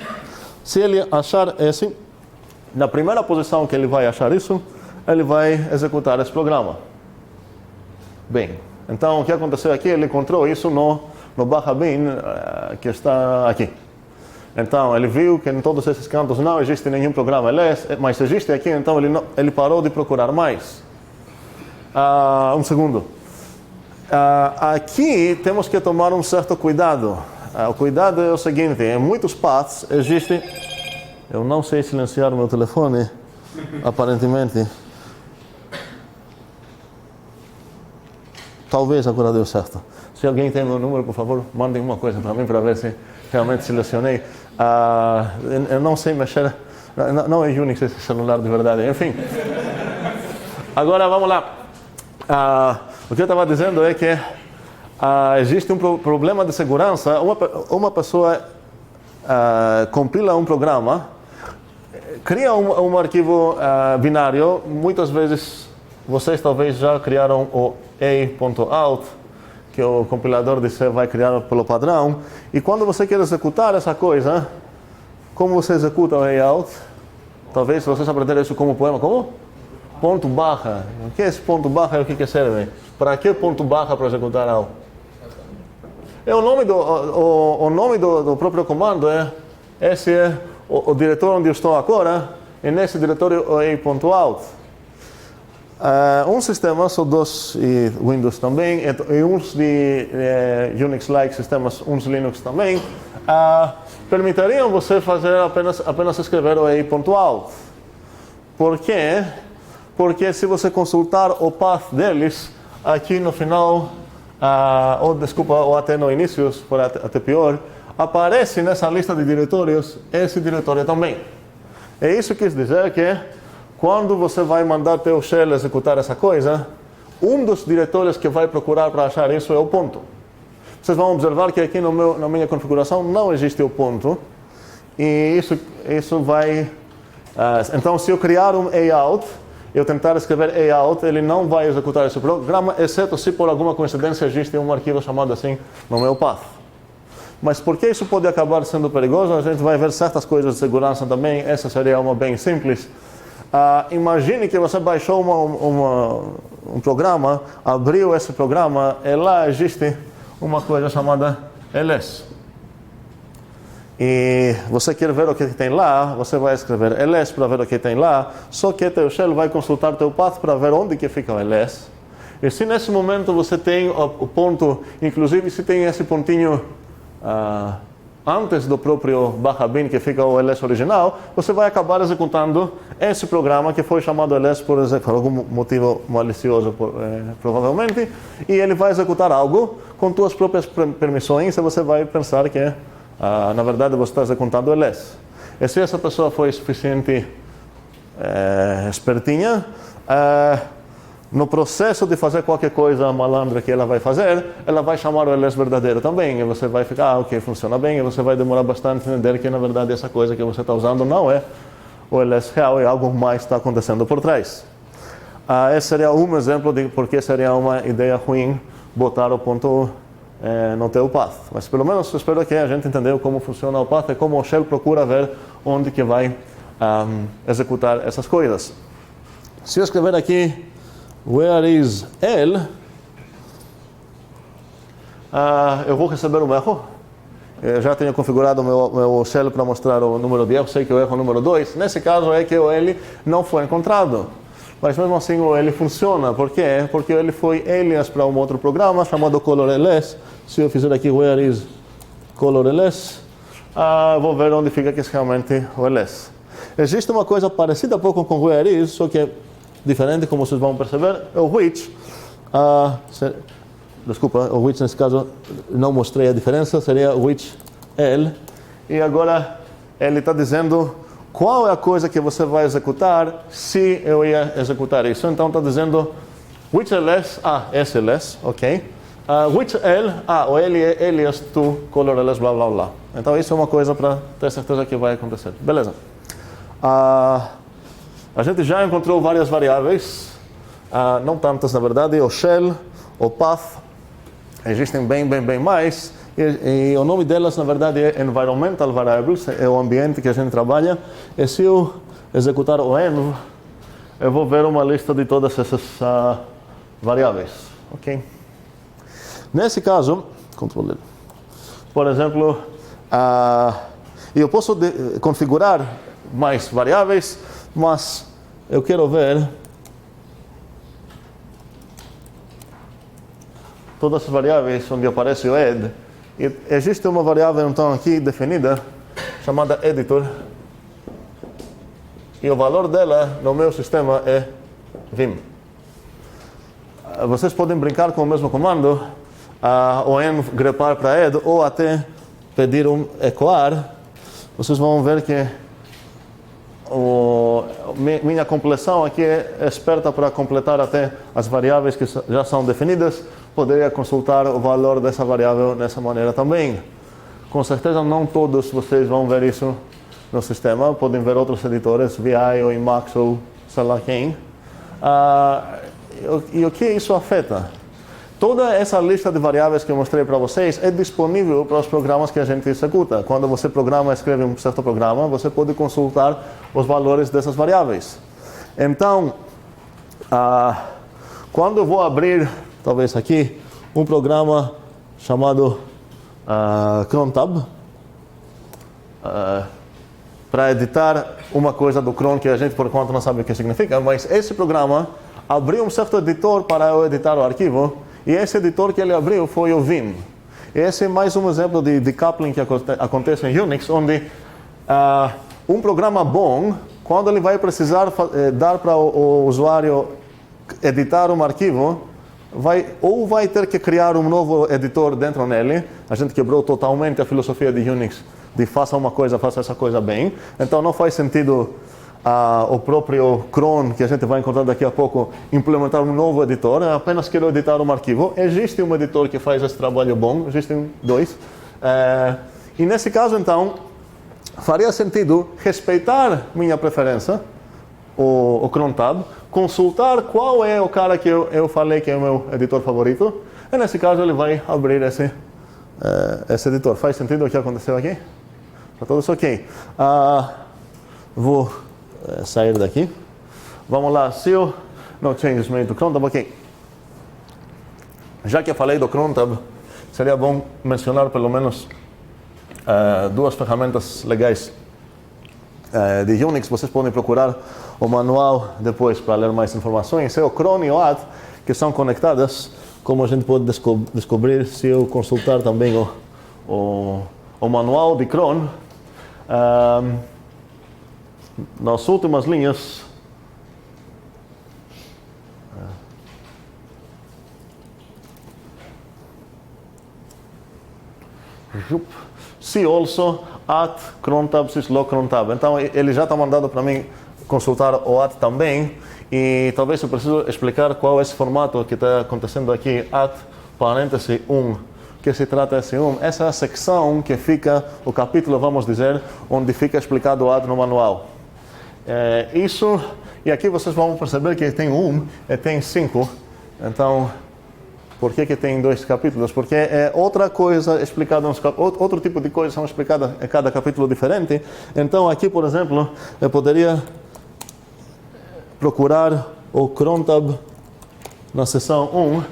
se ele achar esse, na primeira posição que ele vai achar isso, ele vai executar esse programa. Bem, então o que aconteceu aqui? Ele encontrou isso no /bin, que está aqui. Então ele viu que em todos esses cantos não existe nenhum programa ls, mas existe aqui, então ele parou de procurar mais. Um segundo. Aqui temos que tomar um certo cuidado. O cuidado é o seguinte, em muitos paths existe... Eu não sei silenciar o meu telefone, aparentemente. Talvez agora deu certo. Se alguém tem meu número, por favor, mandem uma coisa para mim para ver se realmente selecionei. Eu não sei mexer, não é Unix esse celular de verdade, enfim. Agora vamos lá. O que eu estava dizendo é que existe um problema de segurança. Uma pessoa compila um programa, cria um arquivo binário. Muitas vezes vocês talvez já criaram o a.out, que o compilador de C vai criar pelo padrão. E quando você quer executar essa coisa, como você executa o a.out? Talvez vocês aprenderam isso como poema. Como? Ponto barra. O que é esse ponto barra e o que serve? Para que ponto barra para executar algo? É o nome do próprio comando. Esse é o diretório onde eu estou agora. E nesse diretório o a.out. Um sistema, são DOS e Windows também, e uns de Unix-like sistemas, uns Linux também, permitiriam você fazer apenas escrever o a.out. Por quê? Porque se você consultar o path deles, aqui no final, ou até no início, se for até pior, aparece nessa lista de diretórios esse diretório também. E isso quer dizer que quando você vai mandar teu shell executar essa coisa, um dos diretórios que vai procurar para achar isso é o ponto. Vocês vão observar que aqui na minha configuração não existe o ponto. E isso vai... então, se eu criar um out, eu tentar escrever out, ele não vai executar esse programa, exceto se por alguma coincidência existe um arquivo chamado assim no meu path. Mas por que isso pode acabar sendo perigoso? A gente vai ver certas coisas de segurança também. Essa seria uma bem simples. Imagine que você baixou um programa, abriu esse programa e lá existe uma coisa chamada ls. E você quer ver o que tem lá, você vai escrever ls para ver o que tem lá, só que teu shell vai consultar teu path para ver onde que fica o ls. E se nesse momento você tem o ponto, inclusive se tem esse pontinho antes do próprio /bin que fica o ls original, você vai acabar executando esse programa que foi chamado ls por algum motivo malicioso, provavelmente, e ele vai executar algo com suas próprias permissões e você vai pensar que na verdade você está executando ls. E se essa pessoa foi suficiente espertinha, no processo de fazer qualquer coisa malandra que ela vai fazer, ela vai chamar o ls verdadeiro também, e você vai ficar, ok, funciona bem, e você vai demorar bastante a entender que na verdade essa coisa que você está usando não é o ls real, e algo mais está acontecendo por trás. Esse seria um exemplo de por que seria uma ideia ruim botar o ponto no teu path. Mas pelo menos espero que a gente entendeu como funciona o path e como o shell procura ver onde que vai executar essas coisas. Se eu escrever aqui where is L, eu vou receber um erro. Eu já tenho configurado meu shell para mostrar o número de erro, sei que o erro é o número 2. Nesse caso é que o L não foi encontrado. Mas mesmo assim o L funciona. Por quê? Porque ele foi alias para um outro programa chamado colorls. Se eu fizer aqui where is colorls, vou ver onde fica aqui realmente o ls. Existe uma coisa parecida um pouco com where is, só que é diferente, como vocês vão perceber, é o which. Desculpa, o which nesse caso não mostrei a diferença, seria which L. E agora ele está dizendo qual é a coisa que você vai executar se eu ia executar isso. Então está dizendo which ls, SLS, ok. Which L, o L é alias to colorls, blá blá blá. Então isso é uma coisa para ter certeza que vai acontecer. Beleza. A gente já encontrou várias variáveis, não tantas na verdade, o shell, o path, existem bem mais, e o nome delas na verdade é environmental variables, é o ambiente que a gente trabalha, e se eu executar o env, eu vou ver uma lista de todas essas variáveis, ok? Nesse caso, Ctrl L, por exemplo, eu posso configurar mais variáveis, mas eu quero ver todas as variáveis onde aparece o ed. E existe uma variável então aqui definida chamada editor, e o valor dela no meu sistema é vim. Vocês podem brincar com o mesmo comando, ou env grepar para ed, ou até pedir ecoar. Vocês vão ver que minha compleção aqui é esperta para completar até as variáveis que já são definidas. Poderia consultar o valor dessa variável dessa maneira também. Com certeza não todos vocês vão ver isso no sistema. Podem ver outros editores, VI ou Emacs ou sei lá quem. E o que isso afeta? Toda essa lista de variáveis que eu mostrei para vocês é disponível para os programas que a gente executa. Quando você escreve um certo programa, você pode consultar os valores dessas variáveis. Então, quando eu vou abrir, talvez aqui, um programa chamado crontab, para editar uma coisa do cron que a gente por enquanto não sabe o que significa, mas esse programa abriu um certo editor para eu editar o arquivo, e esse editor que ele abriu foi o vim. Esse é mais um exemplo de decoupling que acontece em Unix, onde um programa bom, quando ele vai precisar dar para o usuário editar um arquivo, vai ter que criar um novo editor dentro dele. A gente quebrou totalmente a filosofia de Unix de faça essa coisa bem. Então não faz sentido o próprio cron, que a gente vai encontrar daqui a pouco, implementar um novo editor, eu apenas quero editar um arquivo. Existe um editor que faz esse trabalho bom, existem dois. E nesse caso, então, faria sentido respeitar minha preferência, o cron tab, consultar qual é o cara que eu falei que é o meu editor favorito, e nesse caso ele vai abrir esse editor. Faz sentido o que aconteceu aqui? Está tudo isso ok. Vou sair daqui. Vamos lá, se eu no changes made to cron tab, ok. Já que eu falei do cron tab, seria bom mencionar pelo menos duas ferramentas legais de Unix. Vocês podem procurar o manual depois para ler mais informações. É o cron e o add, que são conectadas, como a gente pode descobrir se eu consultar também o manual de cron. Nas últimas linhas, see also at cron tab syslog cron tab. Então ele já está mandando para mim consultar o at também, e talvez eu preciso explicar qual é esse formato que está acontecendo aqui, at parêntese 1. Que se trata esse 1? Essa é a secção que fica, o capítulo, vamos dizer, onde fica explicado o at no manual. Isso, e aqui vocês vão perceber que tem 1 e tem 5. Então, por que tem dois capítulos? Porque é outra coisa explicada, outro tipo de coisas são explicadas em cada capítulo diferente. Então, aqui, por exemplo, eu poderia procurar o cron tab na seção 1.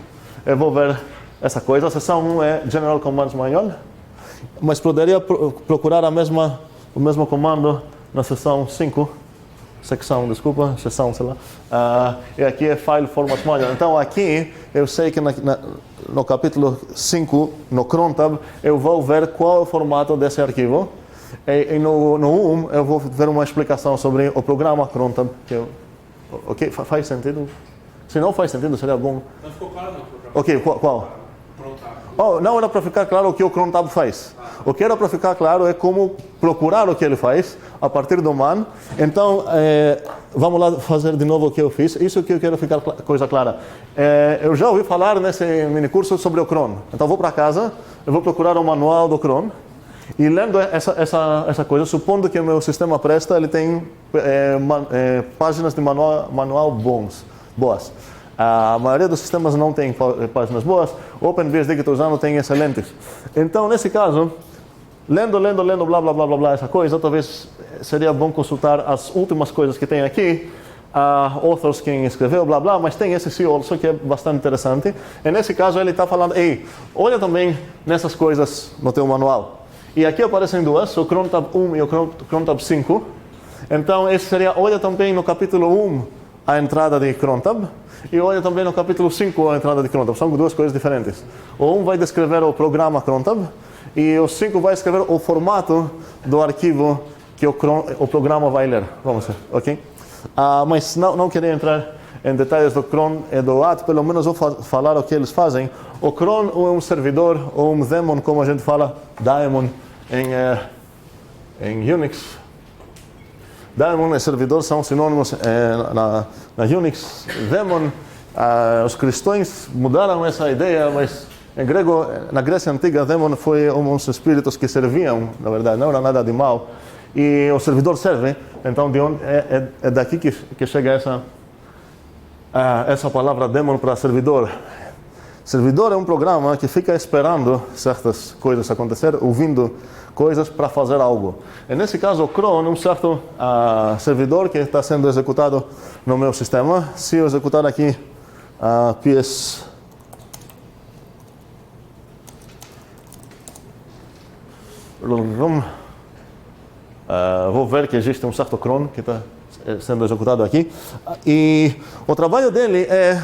Eu vou ver essa coisa. A seção 1 é General Commands Manual, mas poderia procurar o mesmo comando na seção 5. Seção, sei lá. E aqui é File Format Manual. Então aqui eu sei que no capítulo 5, no cron tab, eu vou ver qual é o formato desse arquivo. E no 1 eu vou ver uma explicação sobre o programa cron tab. Ok, faz sentido? Se não faz sentido, seria bom. Não ficou claro não. Ok, qual? Não era para ficar claro o que o cron tab faz. O que era para ficar claro é como procurar o que ele faz a partir do man. Então, vamos lá fazer de novo o que eu fiz. Isso que eu quero ficar coisa clara. Eu já ouvi falar nesse mini curso sobre o cron. Então, vou para casa, eu vou procurar o manual do cron. E lendo essa coisa, supondo que o meu sistema presta, ele tem páginas de manual boas. A maioria dos sistemas não tem páginas boas. O OpenBSD que estou usando tem excelentes. Então, nesse caso, lendo, blá, blá, blá, blá, blá, essa coisa, talvez seria bom consultar as últimas coisas que tem aqui. Authors, quem escreveu, blá, blá, mas tem esse see also que é bastante interessante. E nesse caso, ele está falando, olha também nessas coisas no teu manual. E aqui aparecem duas, o cron tab 1 e o cron tab 5. Então, esse seria, olha também no capítulo 1 a entrada de cron tab. E olha também no capítulo 5 a entrada de cron tab. São duas coisas diferentes. O 1 vai descrever o programa cron tab e o 5 vai escrever o formato do arquivo que o programa vai ler. Vamos ver, ok? Mas não queria entrar em detalhes do cron e do add, pelo menos vou falar o que eles fazem. O cron é um servidor, ou um daemon, como a gente fala, daemon em Unix. Daemon e servidor são sinônimos na Unix. Daemon, os cristãos mudaram essa ideia, mas em grego, na Grécia Antiga, daemon foi uns espíritos que serviam, na verdade, não era nada de mal. E o servidor serve, então de onde é daqui que chega essa palavra daemon para servidor. Servidor é um programa que fica esperando certas coisas acontecer, ouvindo coisas para fazer algo. E nesse caso, o cron é um certo servidor que está sendo executado no meu sistema. Se eu executar aqui ps vou ver que existe um certo cron que está sendo executado aqui. E o trabalho dele é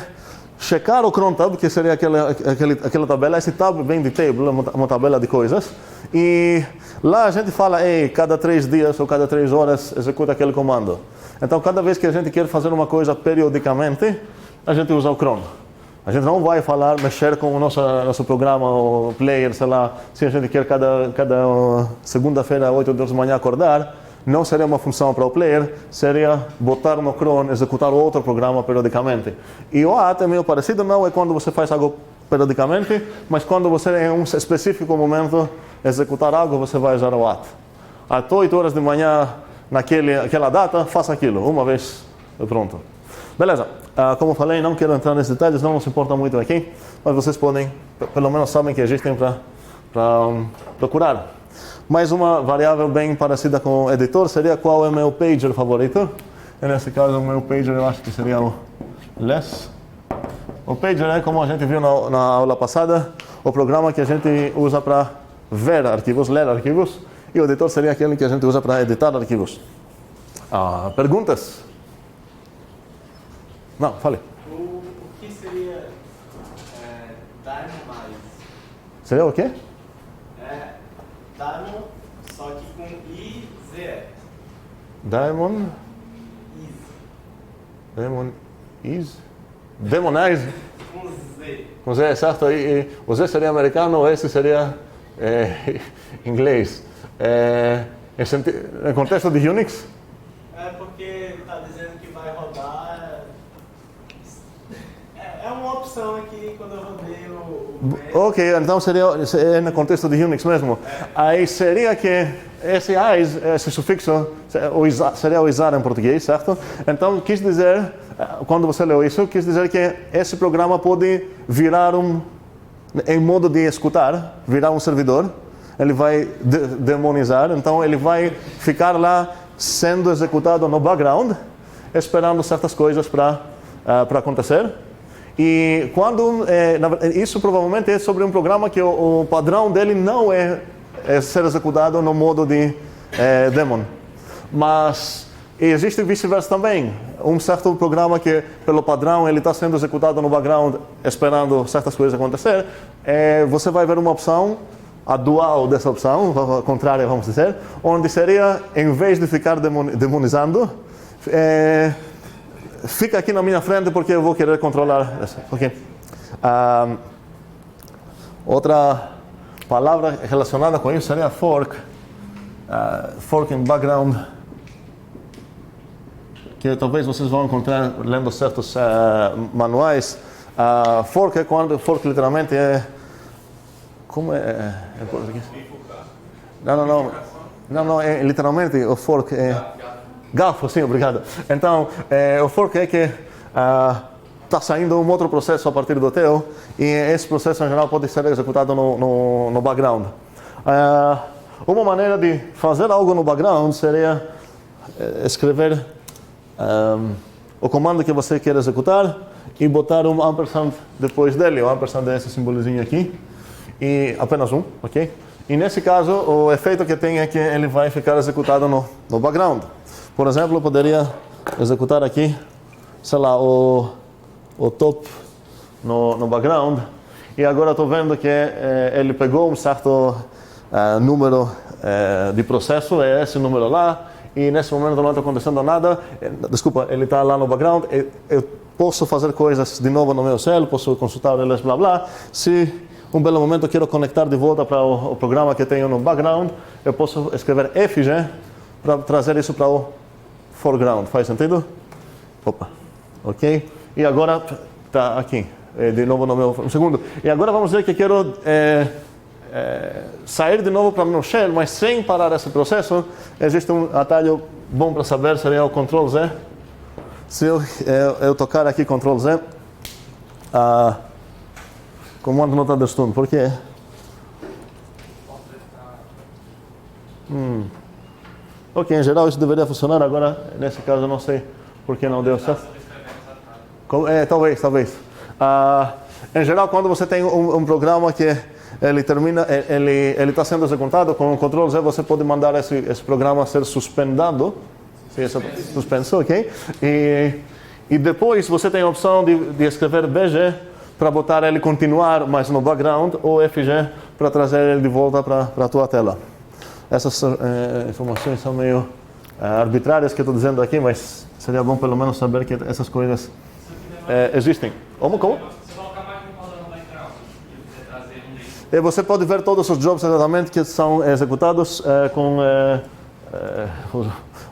checar o cron tab, que seria aquela tabela. Esse tab vem de table, uma tabela de coisas. E lá a gente fala, cada 3 dias ou cada 3 horas executa aquele comando. Então, cada vez que a gente quer fazer uma coisa periodicamente, a gente usa o cron. A gente não vai mexer com o nosso programa, o player, sei lá, se a gente quer cada segunda-feira, 8 horas da manhã acordar, não seria uma função para o player, seria botar no cron, executar outro programa periodicamente. E o AT é meio parecido, não é quando você faz algo periodicamente, mas quando você em um específico momento executar algo, você vai usar o AT. Às 8 horas de manhã, naquela data, faça aquilo, uma vez e pronto. Beleza, como eu falei, não quero entrar nesses detalhes, não nos importa muito aqui, mas vocês podem, pelo menos sabem que existem para procurar. Mais uma variável bem parecida com o editor seria qual é o meu pager favorito. E nesse caso, o meu pager eu acho que seria o less. O pager é, como a gente viu na aula passada, o programa que a gente usa para ver arquivos, ler arquivos, e o editor seria aquele que a gente usa para editar arquivos. Perguntas? Não, fale. O que seria Dynamize? Seria o quê? Daimon, só que com I-Z. Daemon is? Demonize? Com Z. Com Z, certo? E o Z seria americano, o S seria inglês. Em contexto de Unix? Porque ele está dizendo que vai rodar. É uma opção aqui quando eu rodei o Ok, então seria no contexto de Unix mesmo. Aí seria que esse sufixo seria o isar em português, certo? Então quis dizer, quando você leu isso, quis dizer que esse programa pode virar em modo de escutar, virar um servidor. Ele vai demonizar, então ele vai ficar lá sendo executado no background, esperando certas coisas para acontecer. E quando isso provavelmente é sobre um programa que o padrão dele não é ser executado no modo de daemon, mas existe vice-versa também. Um certo programa que pelo padrão ele está sendo executado no background, esperando certas coisas acontecer. Você vai ver uma opção, a dual dessa opção, a contrária, vamos dizer, onde seria, em vez de ficar demonizando, fica aqui na minha frente porque eu vou querer controlar isso. Okay. Outra palavra relacionada com isso seria fork. Fork in background, que talvez vocês vão encontrar lendo certos manuais. Fork é quando, fork literalmente é... Como é em português? Não, literalmente o fork é... Garfo, sim, obrigado. Então, o fork é que está saindo um outro processo a partir do teu, e esse processo em geral pode ser executado no background. Uma maneira de fazer algo no background seria escrever o comando que você quer executar e botar um ampersand depois dele. O ampersand é esse simbolozinho aqui, e apenas um, ok? E nesse caso, o efeito que tem é que ele vai ficar executado no background. Por exemplo, eu poderia executar aqui, sei lá, o top no background, e agora estou vendo que ele pegou um certo número de processo, é esse número lá, e nesse momento não está acontecendo nada. Desculpa, ele está lá no background. Eu posso fazer coisas de novo no meu cell, posso consultar eles, blá blá. Se um belo momento eu quero conectar de volta para o programa que tenho no background, eu posso escrever fg para trazer isso para o foreground. Faz sentido? Opa, ok? E agora está aqui, de novo no meu segundo. E agora vamos dizer que quero sair de novo para o meu shell, mas sem parar esse processo. Existe um atalho bom para saber, seria o Ctrl Z. Se eu tocar aqui Ctrl Z, comando não está destino, por quê? Ok, em geral isso deveria funcionar, agora nesse caso eu não sei por que não deu certo. Talvez. Em geral, quando você tem um programa que ele está sendo executado com o Ctrl Z, você pode mandar esse programa ser suspendido, suspenso, ok? E depois você tem a opção de escrever BG para botar ele continuar mais no background, ou FG para trazer ele de volta para a tua tela. Essas informações são meio arbitrárias que eu estou dizendo aqui, mas seria bom pelo menos saber que essas coisas existem. Como? Se colocar mais um padrão background e você trazer um desses. Você pode ver todos os jobs exatamente que são executados com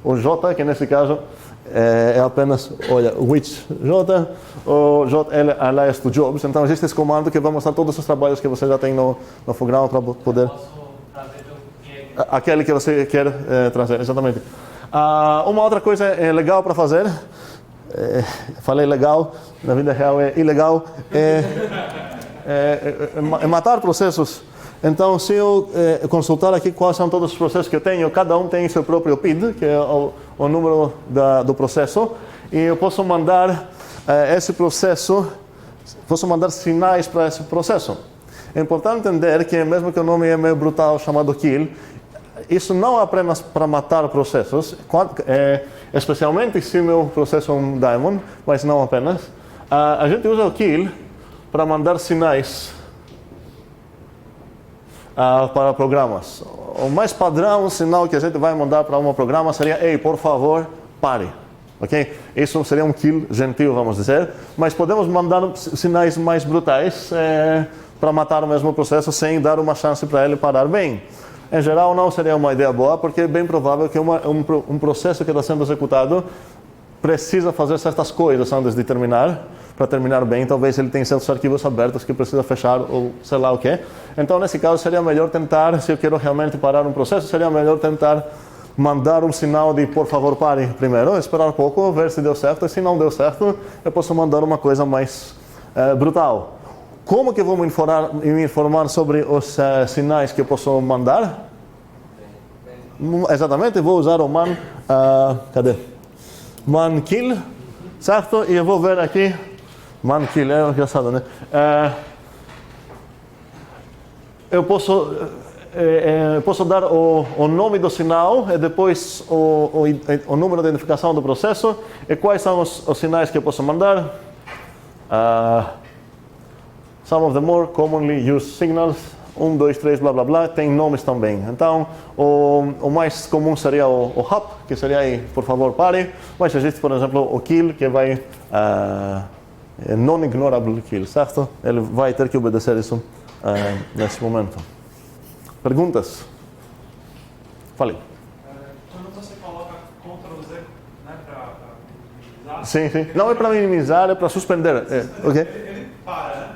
o J, que nesse caso é apenas, olha, which J, o JL alias to jobs. Então existe esse comando que vai mostrar todos os trabalhos que você já tem no foreground para poder... Posso trazer Aquele que você quer trazer, exatamente. Uma outra coisa legal para fazer, falei legal, na vida real é ilegal, é matar processos. Então, se eu consultar aqui quais são todos os processos que eu tenho, cada um tem seu próprio PID, que é o número do processo, e eu posso mandar esse processo, posso mandar sinais para esse processo. É importante entender que, mesmo que o nome é meio brutal, chamado kill, isso não é apenas para matar processos, especialmente se meu processo é um daemon, mas não apenas. A gente usa o kill para mandar sinais para programas. O mais padrão sinal que a gente vai mandar para um programa seria: ei, por favor, pare. Okay? Isso seria um kill gentil, vamos dizer, mas podemos mandar sinais mais brutais para matar o mesmo processo sem dar uma chance para ele parar bem. Em geral, não seria uma ideia boa, porque é bem provável que um processo que está sendo executado precisa fazer certas coisas antes de terminar, para terminar bem. Talvez ele tenha certos arquivos abertos que precisa fechar, ou sei lá o quê. Então, nesse caso, seria melhor tentar, se eu quero realmente parar um processo, seria melhor tentar mandar um sinal de por favor pare primeiro, esperar um pouco, ver se deu certo, e se não deu certo, eu posso mandar uma coisa mais brutal. Como que eu vou me informar sobre os sinais que eu posso mandar? Exatamente, vou usar o man, cadê? Man kill, certo? E eu vou ver aqui, man kill, é engraçado, né? Eu posso dar o nome do sinal e depois o número de identificação do processo e quais são os sinais que eu posso mandar. Some of the more commonly used signals, 1, 2, 3, blá blá blá, tem nomes também. Então, o mais comum seria o hop, que seria aí, por favor, pare. Mas existe, por exemplo, o kill, que vai non-ignorable kill, certo? Ele vai ter que obedecer isso nesse momento. Perguntas? Falei. Quando você coloca Ctrl Z, né, para minimizar, Sim. Não é para minimizar, é para suspender. Ok? ele para, né?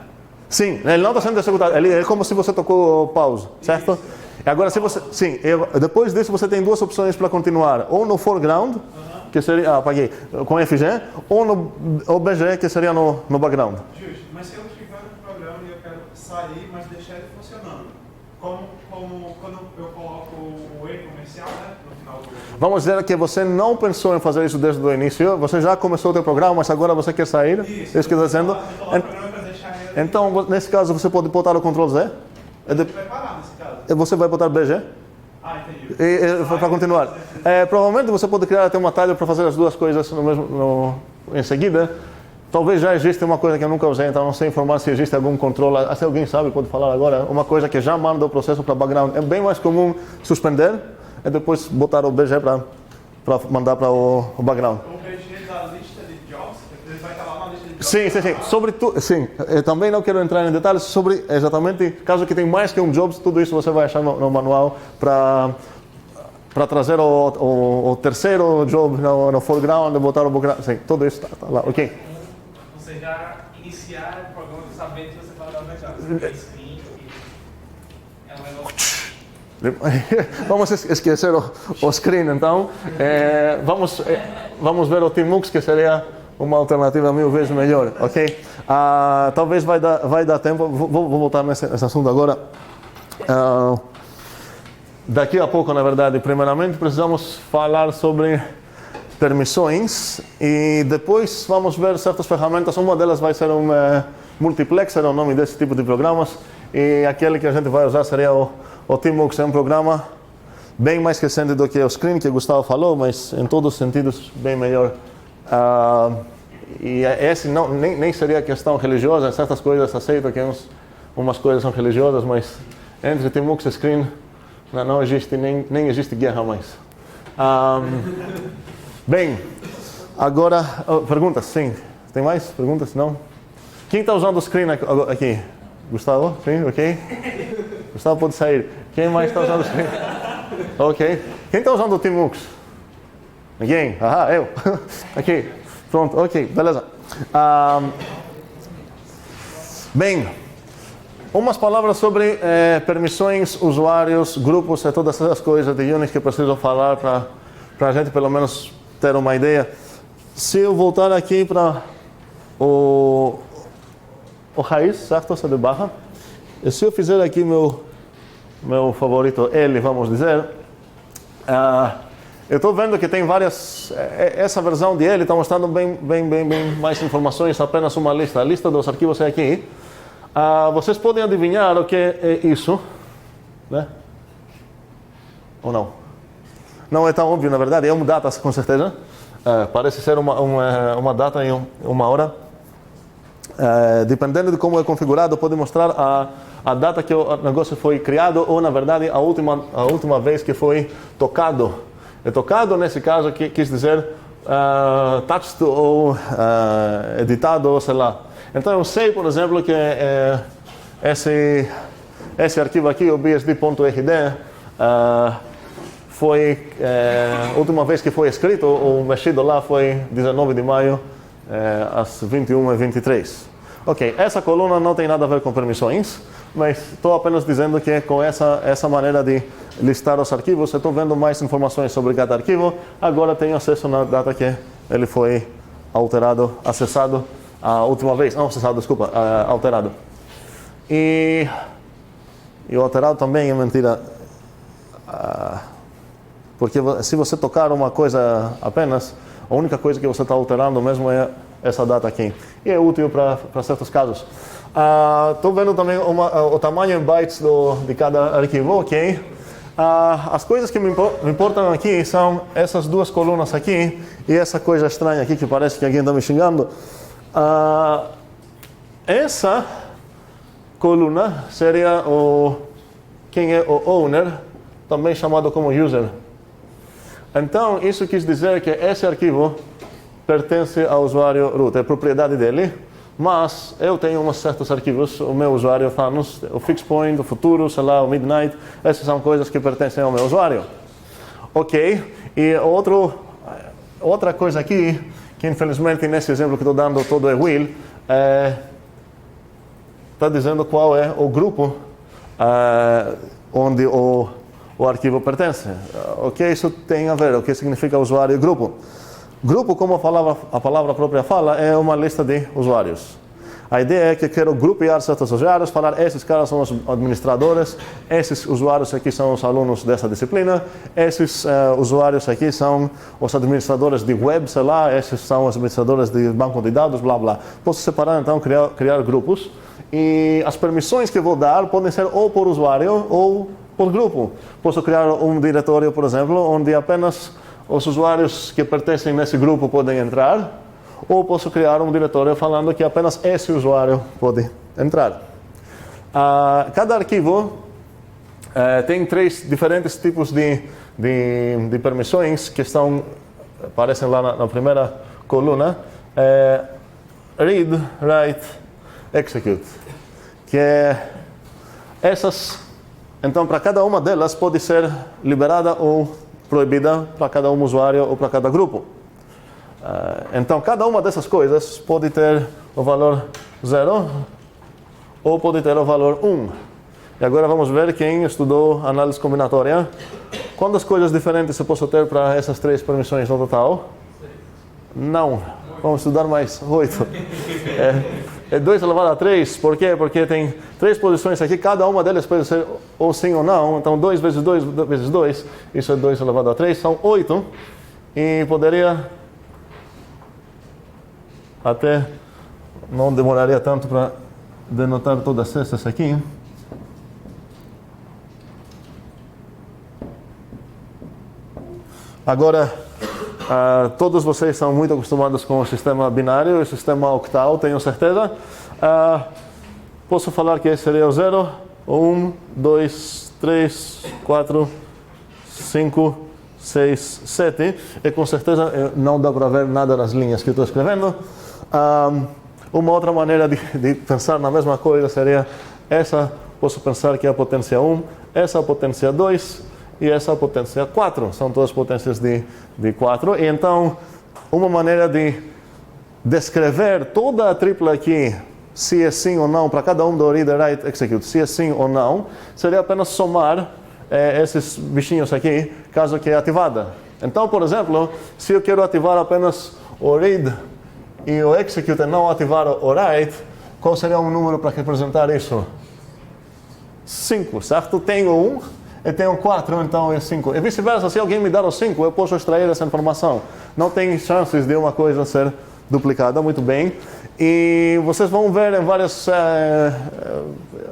Sim, ele não está sendo executado. Ele é como se você tocou pause, certo? E agora, se você, depois disso você tem duas opções para continuar. Ou no foreground, que seria, apaguei, com FG, ou no BG, que seria no background. Justo, mas se eu estiver no programa e eu quero sair, mas deixar ele funcionando, como quando eu coloco o E comercial, né, no final do... Vamos dizer que você não pensou em fazer isso desde o início, você já começou o seu programa, mas agora você quer sair. Isso que está dizendo. Eu coloco o programa para deixar ele... Então, nesse caso, você pode botar o Ctrl Z. Vai parar nesse caso. E você vai botar BG. Entendi. Para continuar. Provavelmente você pode criar até um atalho para fazer as duas coisas em seguida. Talvez já exista uma coisa que eu nunca usei, então não sei informar se existe algum controle. Se alguém sabe, pode falar agora. Uma coisa que já manda o processo para background. É bem mais comum suspender e depois botar o BG para mandar para o background. O BG da lista de jobs, ele vai estar lá na lista de jobs. Sim. Sobretudo, sim. Eu também não quero entrar em detalhes sobre exatamente, caso que tem mais que um jobs, tudo isso você vai achar no manual para trazer o terceiro job no foreground e botar o background. Sim, tudo isso está lá, ok. Você já iniciar o programa sabendo que você vai dar o negócio. Screen, é um negócio. Vamos esquecer o screen, então. Vamos ver o Tmux, que seria uma alternativa 1000 vezes melhor, ok? Talvez vai dar tempo. Vou voltar nesse assunto agora. Daqui a pouco, na verdade, primeiramente precisamos falar sobre permissões e depois vamos ver certas ferramentas. Uma delas vai ser um multiplexer, é o nome desse tipo de programas, e aquele que a gente vai usar seria o Tmux. É um programa bem mais recente do que o Screen, que o Gustavo falou, mas em todos os sentidos bem melhor. E esse nem seria questão religiosa. Certas coisas aceito que umas coisas são religiosas, mas entre Tmux e Screen não existe, nem existe guerra mais. Bem, agora, perguntas? Sim. Tem mais perguntas? Não? Quem está usando o Screen aqui? Gustavo? Sim, ok. Gustavo pode sair. Quem mais está usando o Screen? Ok. Quem está usando o Teamworks? Ninguém? Ah, eu. Aqui. Pronto, ok, beleza. Bem, umas palavras sobre permissões, usuários, grupos e todas essas coisas de Unix que preciso falar para a gente pelo menos ter uma ideia. Se eu voltar aqui para o raiz, certo? Essa de barra. E se eu fizer aqui meu favorito L, vamos dizer, eu estou vendo que tem várias. Essa versão de L está mostrando bem mais informações, apenas uma lista. A lista dos arquivos é aqui. Vocês podem adivinhar o que é isso, né? Ou não? Não é tão óbvio, na verdade, é uma data, com certeza. Parece ser uma data e uma hora. Dependendo de como é configurado, pode mostrar a data que o negócio foi criado ou, na verdade, a última vez que foi tocado. E tocado, nesse caso, quis dizer touched ou editado, ou sei lá. Então, eu sei, por exemplo, que esse arquivo aqui, o bsd.rd, foi a última vez que foi escrito ou mexido lá foi 19 de maio, às 21h23. Ok, essa coluna não tem nada a ver com permissões, mas estou apenas dizendo que com essa maneira de listar os arquivos, eu estou vendo mais informações sobre cada arquivo. Agora tenho acesso na data que ele foi acessado a última vez. Não, acessado, desculpa, alterado. E o alterado também é mentira. Porque se você tocar uma coisa apenas, a única coisa que você está alterando mesmo é essa data aqui. E é útil para certos casos. Estou vendo também o tamanho em bytes de cada arquivo, ok? As coisas que me importam aqui são essas duas colunas aqui e essa coisa estranha aqui que parece que alguém está me xingando. Essa coluna seria quem é o owner, também chamado como user. Então, isso quis dizer que esse arquivo pertence ao usuário root, é propriedade dele, mas eu tenho uns certos arquivos, o meu usuário Thanos, o Fixpoint, o Futuro, sei lá, o Midnight, essas são coisas que pertencem ao meu usuário. Ok, e outra coisa aqui, que infelizmente nesse exemplo que estou dando todo é will, está dizendo qual é o grupo onde o arquivo pertence. Ok, isso tem a ver, o que significa usuário e grupo. Grupo, como a palavra própria fala, é uma lista de usuários. A ideia é que quero grupar certos usuários, falar esses caras são os administradores, esses usuários aqui são os alunos dessa disciplina, esses usuários aqui são os administradores de web, sei lá, esses são os administradores de banco de dados, blá blá. Posso separar então, criar grupos, e as permissões que vou dar podem ser ou por usuário ou por grupo. Posso criar um diretório, por exemplo, onde apenas os usuários que pertencem nesse grupo podem entrar, ou posso criar um diretório falando que apenas esse usuário pode entrar. Cada arquivo tem 3 diferentes tipos de permissões que aparecem lá na primeira coluna. Read, write, execute. Que é essas. Então, para cada uma delas pode ser liberada ou proibida para cada usuário ou para cada grupo. Então, cada uma dessas coisas pode ter o valor 0 ou pode ter o valor 1. E agora vamos ver quem estudou análise combinatória. Quantas coisas diferentes eu posso ter para essas 3 permissões no total? Não. Vamos estudar mais 8. É 2 elevado a 3. Por quê? Porque tem 3 posições aqui, cada uma delas pode ser ou sim ou não. Então 2 vezes 2 vezes 2, isso é 2 elevado a 3, são 8. E poderia até, não demoraria tanto para denotar todas essas aqui. Agora, todos vocês são muito acostumados com o sistema binário, o sistema octal, tenho certeza. Posso falar que esse seria o 0, 1, 2, 3, 4, 5, 6, 7. E com certeza não dá para ver nada nas linhas que estou escrevendo. Uma outra maneira de pensar na mesma coisa seria essa, posso pensar que é a potência 1, essa é a potência 2, e essa é a potência 4. São todas potências de 4. E então, uma maneira de descrever toda a tripla aqui, se é sim ou não, para cada um do read, write, execute, se é sim ou não, seria apenas somar esses bichinhos aqui, caso que é ativada. Então, por exemplo, se eu quero ativar apenas o read e o execute e não ativar o write, qual seria um número para representar isso? 5, certo? Tenho 1 e tenho 4, então é 5. E vice-versa, se alguém me dar o 5, eu posso extrair essa informação. Não tem chances de uma coisa ser duplicada, muito bem. E vocês vão ver em várias...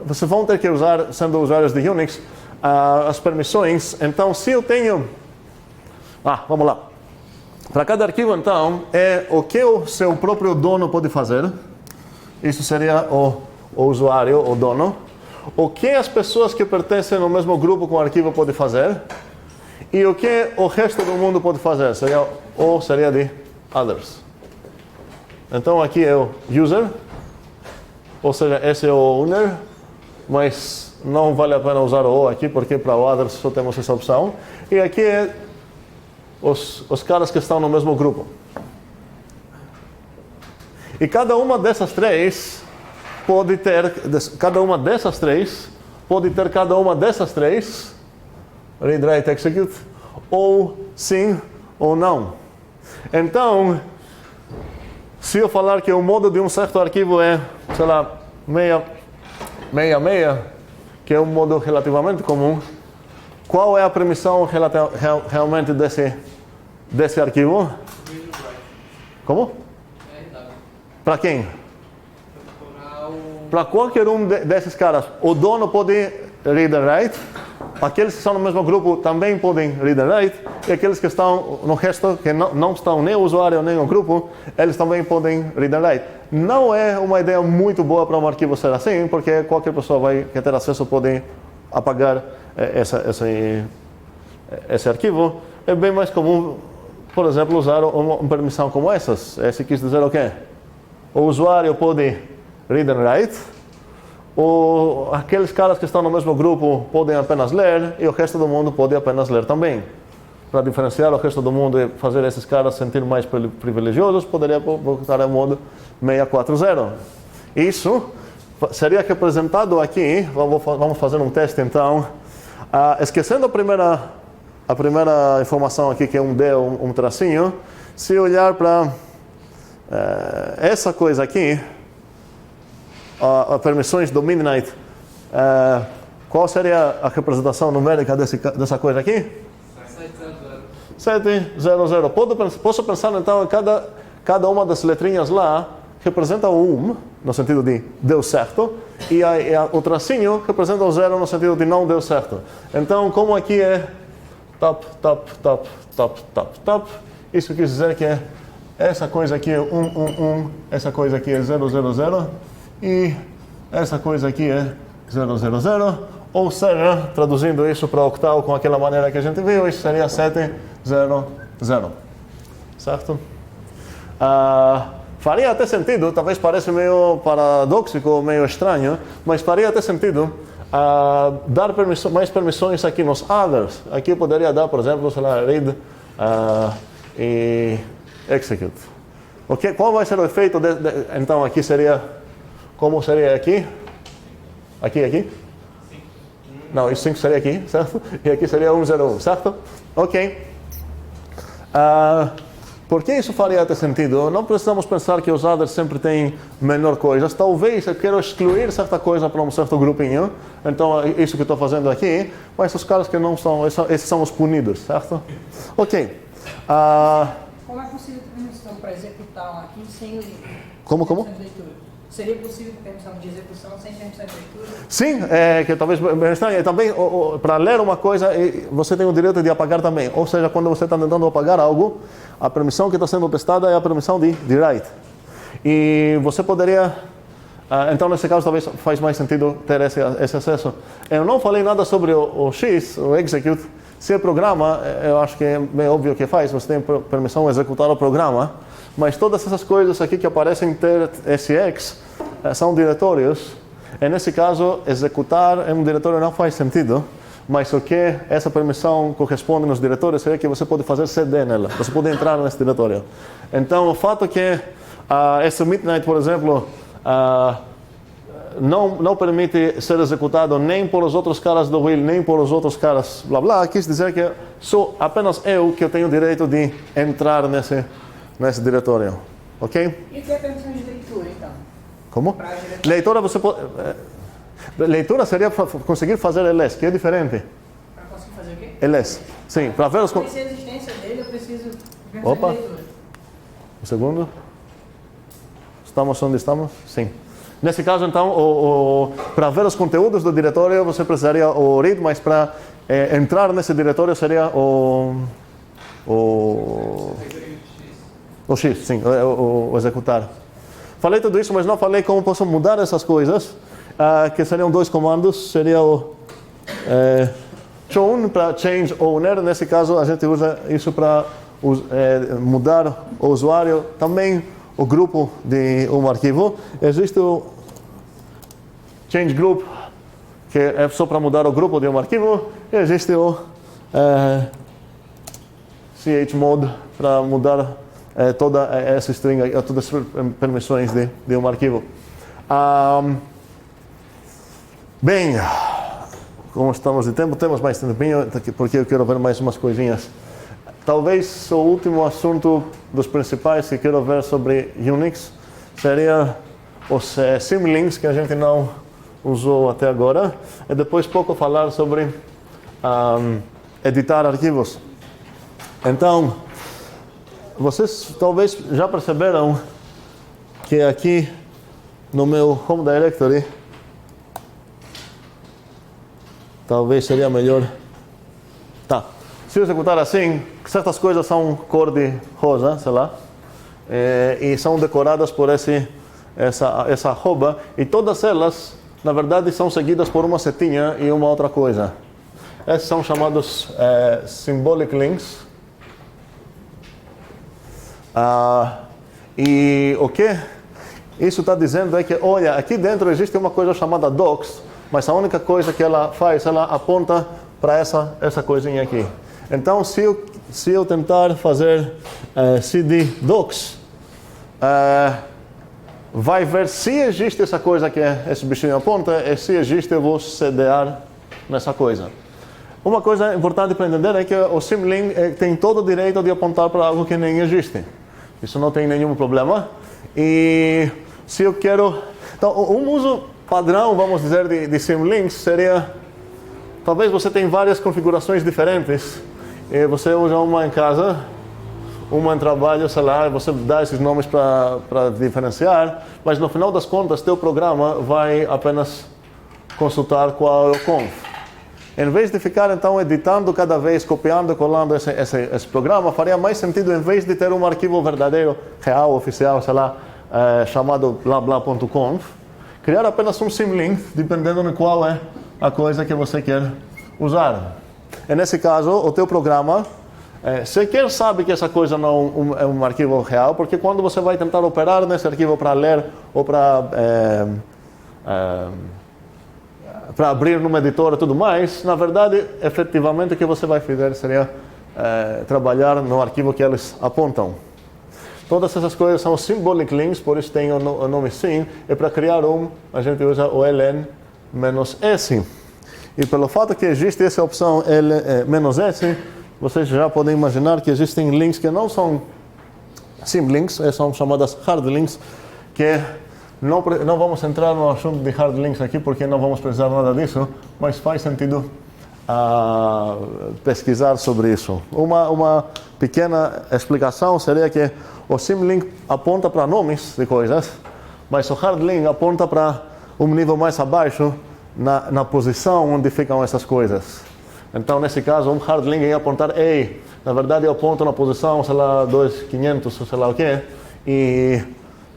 vocês vão ter que usar, sendo usuários de Unix, as permissões. Então, se eu tenho... vamos lá. Para cada arquivo, então, é o que o seu próprio dono pode fazer. Isso seria o usuário, o dono. O que as pessoas que pertencem ao mesmo grupo com o arquivo podem fazer. E o que o resto do mundo pode fazer. Seria de others. Então, aqui é o user. Ou seja, esse é o owner. Mas não vale a pena usar o aqui, porque para o others só temos essa opção. E aqui é os caras que estão no mesmo grupo. E cada uma dessas três pode ter cada uma dessas três, read, write, execute, ou sim ou não. Então, se eu falar que o modo de um certo arquivo é, sei lá, 666, que é um modo relativamente comum, qual é a permissão realmente desse arquivo? Como? Para quem? Para qualquer um desses caras. O dono pode read and write, aqueles que estão no mesmo grupo também podem read and write, e aqueles que estão no resto, que não estão nem o usuário nem o grupo, eles também podem read and write. Não é uma ideia muito boa para um arquivo ser assim, porque qualquer pessoa que ter acesso pode apagar esse arquivo. É bem mais comum, por exemplo, usar uma permissão como essas. Esse quis dizer o quê? O usuário pode read and write, aqueles caras que estão no mesmo grupo podem apenas ler, e o resto do mundo pode apenas ler também. Para diferenciar o resto do mundo e fazer esses caras sentir mais privilegiosos, poderia botar o modo 640. Isso seria representado aqui. Vamos fazer um teste então. Esquecendo a primeira informação aqui, que é um D, um tracinho, se olhar para essa coisa aqui, permissões do Midnight, qual seria a representação numérica dessa coisa aqui? 700. Posso pensar então que cada uma das letrinhas lá representa o no sentido de deu certo, e o tracinho representa o 0 no sentido de não deu certo. Então, como aqui é top, isso quer dizer que essa coisa aqui é 1, essa coisa aqui é 000, e essa coisa aqui é 000. Ou seja, traduzindo isso para octal com aquela maneira que a gente viu, isso seria 700. Certo? Faria até sentido, talvez pareça meio paradóxico, meio estranho, mas faria até sentido dar mais permissões aqui nos others. Aqui poderia dar, por exemplo, sei lá, read e execute. Okay? Qual vai ser o efeito? Então, aqui seria... Como seria aqui? Aqui? Não, isso 5 seria aqui, certo? E aqui seria 101, certo? Ok. Por que isso faria até sentido? Não precisamos pensar que os others sempre têm menor coisas. Talvez eu quero excluir certa coisa para um certo grupinho. Então, é isso que estou fazendo aqui. Mas os caras que não são, esses são os punidos, certo? Ok. Como é possível ter permissão para executar aqui sem Como? Seria possível ter permissão de execução sem permissão de leitura? Sim, que talvez também para ler uma coisa você tem o direito de apagar também. Ou seja, quando você está tentando apagar algo, a permissão que está sendo testada é a permissão de write. E você poderia, então nesse caso talvez faz mais sentido ter esse acesso. Eu não falei nada sobre o X, o execute. Se é programa, eu acho que é bem óbvio que faz. Você tem permissão de executar o programa. Mas todas essas coisas aqui que aparecem TSX são diretórios. E nesse caso, executar em um diretório não faz sentido. mas o que essa permissão corresponde nos diretórios seria que você pode fazer CD nela, você pode entrar nesse diretório. Então, o fato que esse Midnight, por exemplo, não permite ser executado nem por os outros caras do Will, nem por os outros caras, blá blá, quis dizer que sou apenas eu que tenho o direito de entrar nesse diretório, ok? E o que é permissão de leitura, então? Como? Para diretório. Leitura você pode... leitura seria conseguir fazer ls, que é diferente. Para conseguir fazer o quê? ls, sim, para ver os... Para conhecer a existência dele, eu preciso de permissão Opa. de leitura. Um segundo. Estamos onde estamos? Sim. Nesse caso, então, para ver os conteúdos do diretório, você precisaria o read, mas para entrar nesse diretório seria o X, sim, o executar. Falei tudo isso, mas não falei como posso mudar essas coisas, que seriam dois comandos. Seria o chown para change owner. Nesse caso, a gente usa isso para mudar o usuário, também o grupo de um arquivo. Existe o change group, que é só para mudar o grupo de um arquivo. E existe o chmod para mudar toda essa string, todas as permissões de um arquivo. Bem, como estamos de tempo, temos mais tempinho, porque eu quero ver mais umas coisinhas. Talvez o último assunto dos principais que quero ver sobre Unix seria os symlinks, que a gente não usou até agora, e depois pouco falar sobre editar arquivos. Então, vocês talvez já perceberam que aqui no meu Home Directory, talvez seria melhor... Tá. Se eu executar assim, certas coisas são cor de rosa, sei lá, e são decoradas por essa arroba, e todas elas, na verdade, são seguidas por uma setinha e uma outra coisa. Esses são chamados symbolic links. E o que isso está dizendo é que, olha, aqui dentro existe uma coisa chamada docs, mas a única coisa que ela faz, ela aponta para essa coisinha aqui. Então, se eu tentar fazer cd docs, vai ver se existe essa coisa que esse bichinho aponta, e se existe eu vou cdar nessa coisa. Uma coisa importante para entender é que o symlink tem todo o direito de apontar para algo que nem existe. Isso não tem nenhum problema. E se eu quero... Então, um uso padrão, vamos dizer, de symlinks seria... Talvez você tenha várias configurações diferentes. E você usa uma em casa, uma em trabalho, sei lá, você dá esses nomes para diferenciar, mas no final das contas, teu programa vai apenas consultar qual é o conf. Em vez de ficar, então, editando cada vez, copiando e colando esse programa, faria mais sentido, em vez de ter um arquivo verdadeiro, real, oficial, sei lá, chamado blá-blá.conf, criar apenas um symlink, dependendo de qual é a coisa que você quer usar. E nesse caso, o teu programa, sequer sabe que essa coisa não é um arquivo real, porque quando você vai tentar operar nesse arquivo para ler ou para abrir num editor e tudo mais, na verdade, efetivamente, o que você vai fazer seria trabalhar no arquivo que eles apontam. Todas essas coisas são symbolic links, por isso tem o nome sim, e para criar a gente usa o ln-s. E pelo fato que existe essa opção -s, vocês já podem imaginar que existem links que não são symlinks, são chamadas hard links, que não vamos entrar no assunto de hard links aqui porque não vamos precisar nada disso, mas faz sentido pesquisar sobre isso. Uma pequena explicação seria que o symlink aponta para nomes de coisas, mas o hard link aponta para um nível mais abaixo, na posição onde ficam essas coisas. Então, nesse caso, um hard link ia apontar, ei, na verdade eu aponto na posição, sei lá, 2500, sei lá o quê, e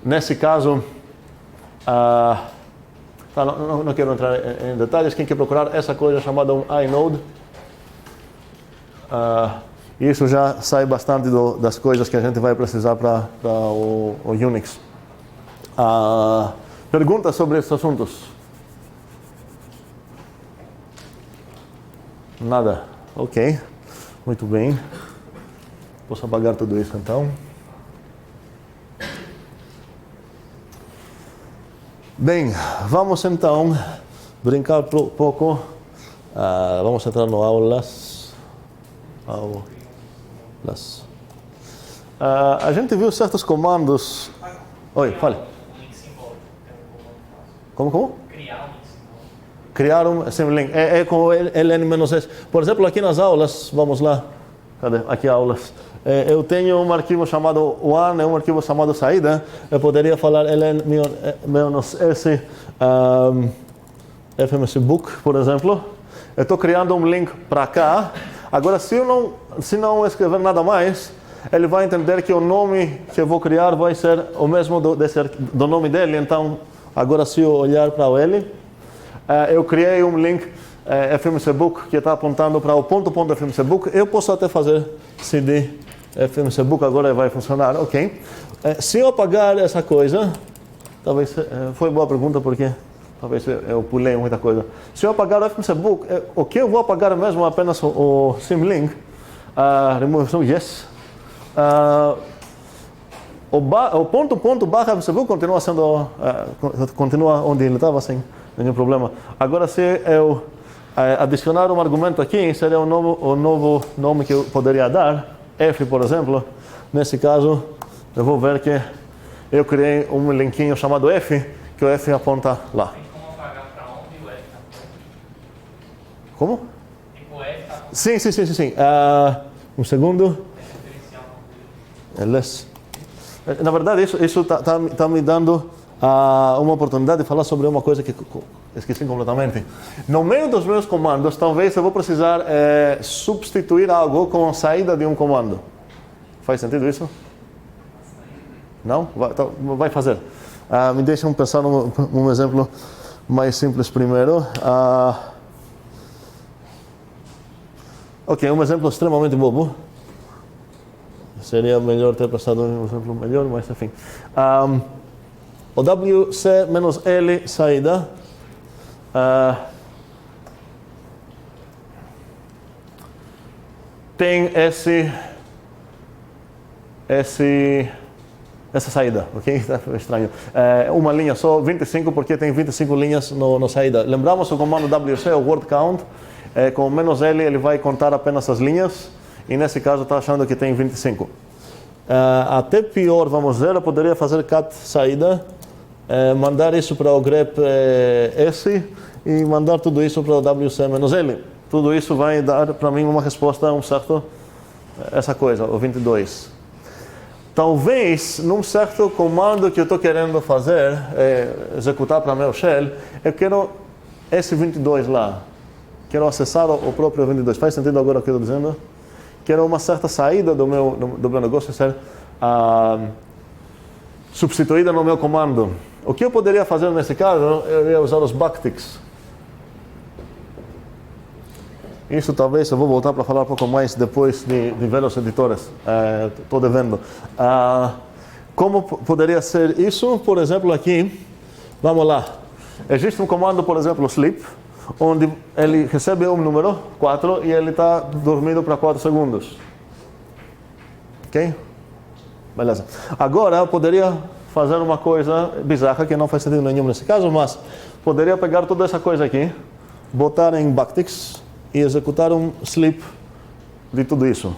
nesse caso, não quero entrar em detalhes, quem quer procurar essa coisa chamada um inode, isso já sai bastante das coisas que a gente vai precisar para o Unix. Perguntas sobre esses assuntos? Nada. Ok. Muito bem. Posso apagar tudo isso então. Bem, vamos então brincar um pouco. Vamos entrar no aulas. A gente viu certos comandos. Oi, fale. Um link simbólico. Como? Criar um link simbólico. Criar um simlink. É com ln-s. Por exemplo, aqui nas aulas, vamos lá. Cadê? Aqui aulas. Eu tenho um arquivo chamado one, um arquivo chamado saída. Eu poderia falar ln-s fmsbook, por exemplo. Eu estou criando um link para cá. Agora, se não escrever nada mais, ele vai entender que o nome que eu vou criar vai ser o mesmo do nome dele. Então, agora se eu olhar para ele, eu criei um link fmsbook que está apontando para o ponto fmsbook. Eu posso até fazer cd fmsbook, agora vai funcionar, ok. Se eu apagar essa coisa, talvez, foi boa pergunta porque talvez eu pulei muita coisa. Se eu apagar o fmsbook, o que eu vou apagar mesmo é apenas o symlink, remove yes. O ponto barra fmsbook continua sendo, continua onde ele estava sem nenhum problema. Agora se eu adicionar um argumento aqui, seria o novo nome que eu poderia dar, f, por exemplo. Nesse caso, eu vou ver que eu criei um linkinho chamado f, que o f aponta lá. Tem como apagar para onde o F está? Como? Tipo, o F está Sim. Um segundo. Less. Na verdade, isso tá me dando uma oportunidade de falar sobre uma coisa que esqueci completamente. No meio dos meus comandos, talvez eu vou precisar substituir algo com a saída de um comando. Faz sentido isso? Não? Vai fazer. Me deixem pensar num exemplo mais simples primeiro. Ok, um exemplo extremamente bobo. Seria melhor ter passado um exemplo melhor, mas enfim. O WC-L saída tem essa saída, ok? Está estranho. Uma linha só, 25, porque tem 25 linhas na saída. Lembramos o comando WC, o word count. Com -L ele vai contar apenas as linhas. E nesse caso está achando que tem 25. Até pior, vamos ver, eu poderia fazer cat saída, mandar isso para o grep S e mandar tudo isso para o WC-L. Tudo isso vai dar para mim uma resposta, essa coisa, o 22. Talvez, num certo comando que eu estou querendo fazer, executar para meu shell, eu quero esse 22 lá. Quero acessar o próprio 22. Faz sentido agora o que eu estou dizendo? Quero uma certa saída do meu negócio ser substituída no meu comando. O que eu poderia fazer nesse caso? Eu ia usar os backticks. Isso talvez eu vou voltar para falar um pouco mais depois de ver os editores. Estou devendo. Como poderia ser isso? Por exemplo, aqui, vamos lá. Existe um comando, por exemplo, sleep, onde ele recebe um número, 4, e ele está dormindo para 4 segundos. Ok? Beleza. Agora, eu poderia fazer uma coisa bizarra, que não faz sentido nenhum nesse caso, mas poderia pegar toda essa coisa aqui, botar em backticks e executar um sleep de tudo isso.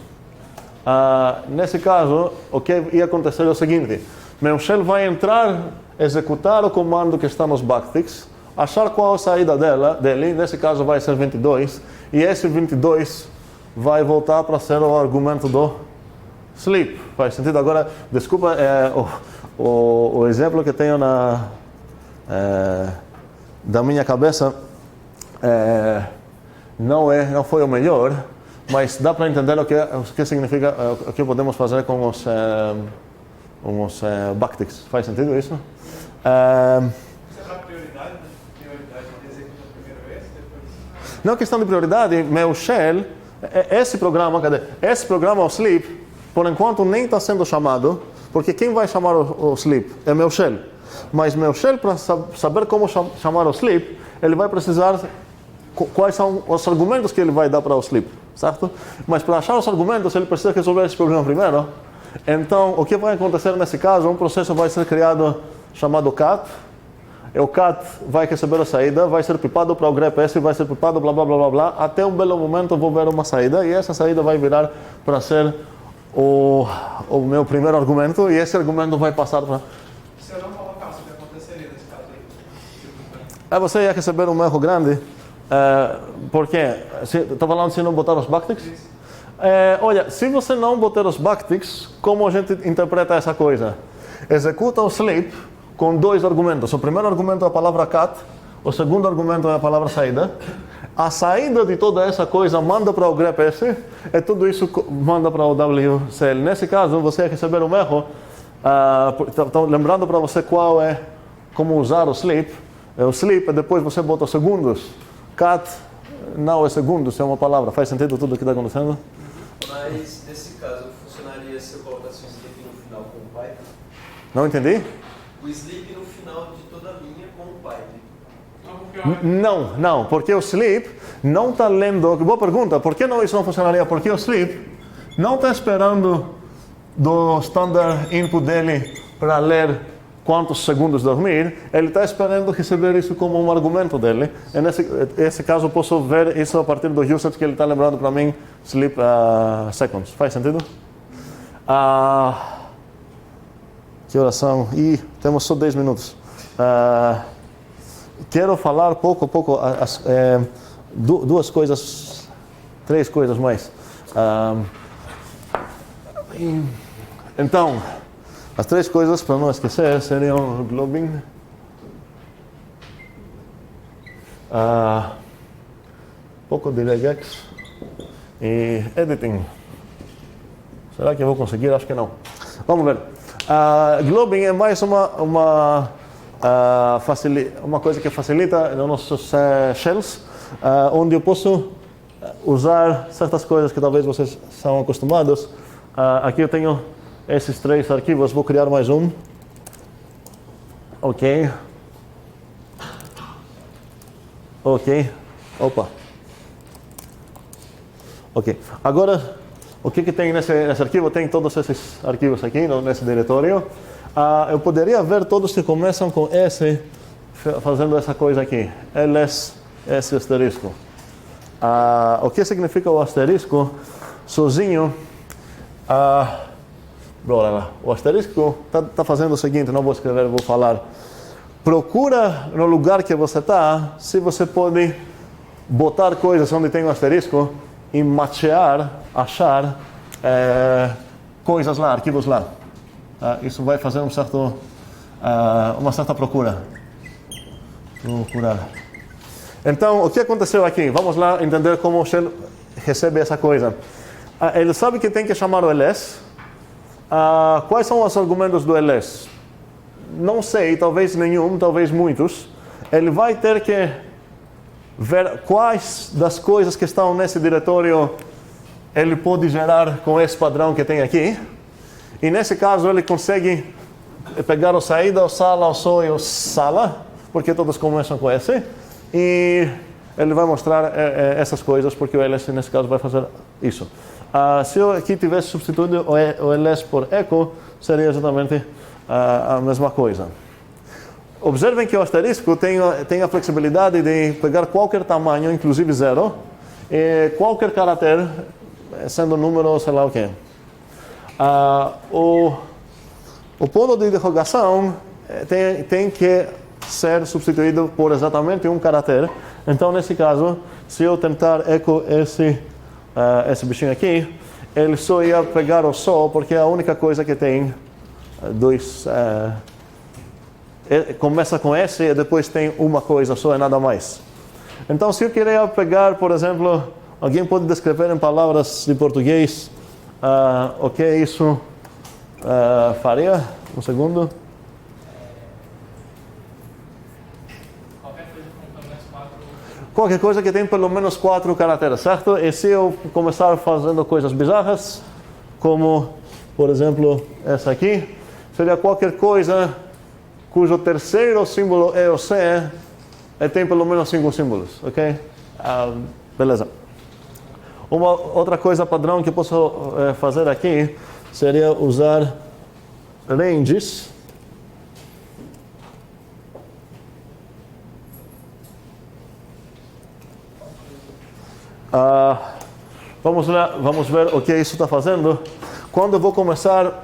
Nesse caso, o que ia acontecer é o seguinte: meu shell vai entrar, executar o comando que está nos backticks, achar qual a saída dele, nesse caso vai ser 22, e esse 22 vai voltar para ser o argumento do sleep. Faz sentido? Agora, desculpa, o exemplo que tenho da minha cabeça não foi o melhor, mas dá para entender o que significa, o que podemos fazer com os backticks. Faz sentido isso? Não é questão de prioridade, meu shell, esse programa, o sleep, por enquanto nem está sendo chamado, porque quem vai chamar o sleep é meu shell. Mas meu shell, para saber como chamar o sleep, ele vai precisar quais são os argumentos que ele vai dar para o sleep, certo? Mas para achar os argumentos, ele precisa resolver esse problema primeiro. Então, o que vai acontecer nesse caso? Um processo vai ser criado chamado cat. E o cat vai receber a saída, vai ser pipado para o grep S, vai ser pipado blá blá blá blá blá. Até um belo momento vou ver uma saída e essa saída vai virar para ser o meu primeiro argumento e esse argumento vai passar para... Se eu não colocasse, o que aconteceria nesse caso aí? Aí você ia receber um erro grande. Por quê? Está falando se não botar os backticks? Olha, se você não botar os backticks, como a gente interpreta essa coisa? Executa o sleep com dois argumentos. O primeiro argumento é a palavra cat, o segundo argumento é a palavra saída. A saída de toda essa coisa manda para o grep S e tudo isso manda para o WCL. Nesse caso, você ia receber um erro. Lembrando para você qual é como usar o sleep. O sleep, depois você bota os segundos. Cat não é segundos, é uma palavra. Faz sentido tudo o que está acontecendo? Mas, nesse caso, funcionaria se eu colocasse o sleep no final com o pipe? Não entendi? O sleep no final de toda a linha com o pipe. Não, porque o sleep não está lendo... Boa pergunta, por que não isso não funcionaria? Porque o sleep não está esperando do standard input dele para ler quantos segundos dormir, ele está esperando receber isso como um argumento dele. E nesse caso eu posso ver isso a partir do usage que ele está lembrando para mim, sleep seconds. Faz sentido? Que oração? Temos só 10 minutos. Quero falar pouco, duas coisas, 3 coisas mais. Então, as 3 coisas, para não esquecer, seriam globing, pouco de regex e editing. Será que eu vou conseguir? Acho que não. Vamos ver. Globing é mais uma coisa que facilita nos nossos shells, onde eu posso usar certas coisas que talvez vocês são acostumados. Aqui eu tenho esses 3 arquivos, vou criar mais um. Ok. Opa. Ok. Agora, o que tem nesse arquivo? Tem todos esses arquivos aqui, nesse diretório. Eu poderia ver todos que começam com S, fazendo essa coisa aqui. ls, S asterisco. O que significa o asterisco? Sozinho, o asterisco está fazendo o seguinte, não vou escrever, vou falar. Procura no lugar que você está, se você pode botar coisas onde tem o asterisco e achar coisas lá, arquivos lá. Isso vai fazer uma certa procura. Então, o que aconteceu aqui? Vamos lá entender como o shell recebe essa coisa. Ele sabe que tem que chamar o ls. Quais são os argumentos do ls? Não sei, talvez nenhum, talvez muitos. Ele vai ter que ver quais das coisas que estão nesse diretório ele pode gerar com esse padrão que tem aqui. E nesse caso ele consegue pegar o saída, o sala, o so e o sala, porque todos começam com S. E ele vai mostrar essas coisas, porque o ls nesse caso vai fazer isso. Se eu aqui tivesse substituído o ls por echo, seria exatamente a mesma coisa. Observem que o asterisco tem a flexibilidade de pegar qualquer tamanho, inclusive 0, e qualquer caráter, sendo número, sei lá o quê. O ponto de interrogação tem que ser substituído por exatamente um caráter. Então, nesse caso, se eu tentar echo esse bichinho aqui, ele só ia pegar o só, porque é a única coisa que tem começa com S e depois tem uma coisa só e nada mais. Então, se eu queria pegar, por exemplo, alguém pode descrever em palavras de português o que isso faria? Um segundo. Qualquer coisa que tem pelo menos 4 caracteres, certo? E se eu começar fazendo coisas bizarras, como, por exemplo, essa aqui, seria qualquer coisa cujo terceiro símbolo é o C e tem pelo menos 5 símbolos, ok? Beleza. Uma outra coisa padrão que posso fazer aqui seria usar ranges. Vamos ver o que isso está fazendo. Quando eu vou começar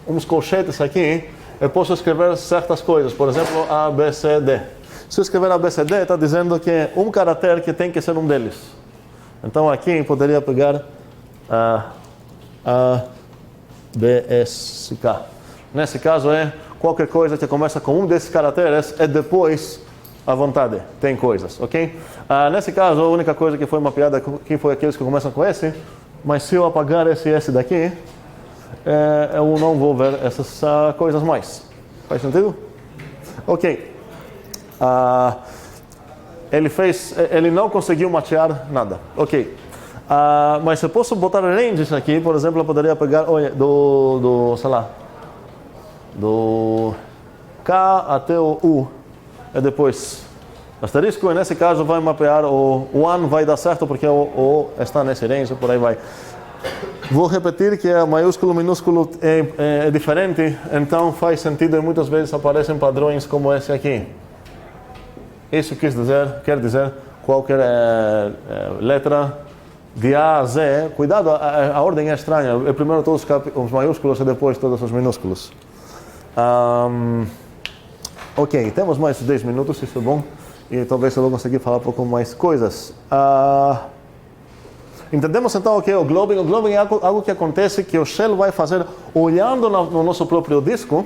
uns colchetes aqui, eu posso escrever certas coisas, por exemplo, A, B, C, D. Se eu escrever A, B, C, D, está dizendo que é um caractere que tem que ser um deles. Então aqui poderia pegar A, B, S, K. Nesse caso é qualquer coisa que começa com um desses caracteres e depois à vontade, tem coisas, ok? Nesse caso, a única coisa que foi mapeada aqui foi aqueles que começam com S, mas se eu apagar esse S daqui, eu não vou ver essas coisas mais. Faz sentido? Ok. Ele não conseguiu mapear nada, ok. Mas eu posso botar ranges aqui, por exemplo, eu poderia pegar sei lá, do K até o U. E depois asterisco, e nesse caso vai mapear o one, vai dar certo porque o está nesse range, por aí vai. Vou repetir que a maiúsculo, minúsculo é diferente, então faz sentido e muitas vezes aparecem padrões como esse aqui. Isso quer dizer qualquer letra de A a Z. Cuidado, a ordem é estranha. É primeiro todos os maiúsculos e depois todos os minúsculos. Ok, temos mais 10 minutos, isso é bom. E talvez eu vou conseguir falar um pouco mais coisas. Entendemos então o que é o globing? O globing é algo que acontece que o shell vai fazer olhando no nosso próprio disco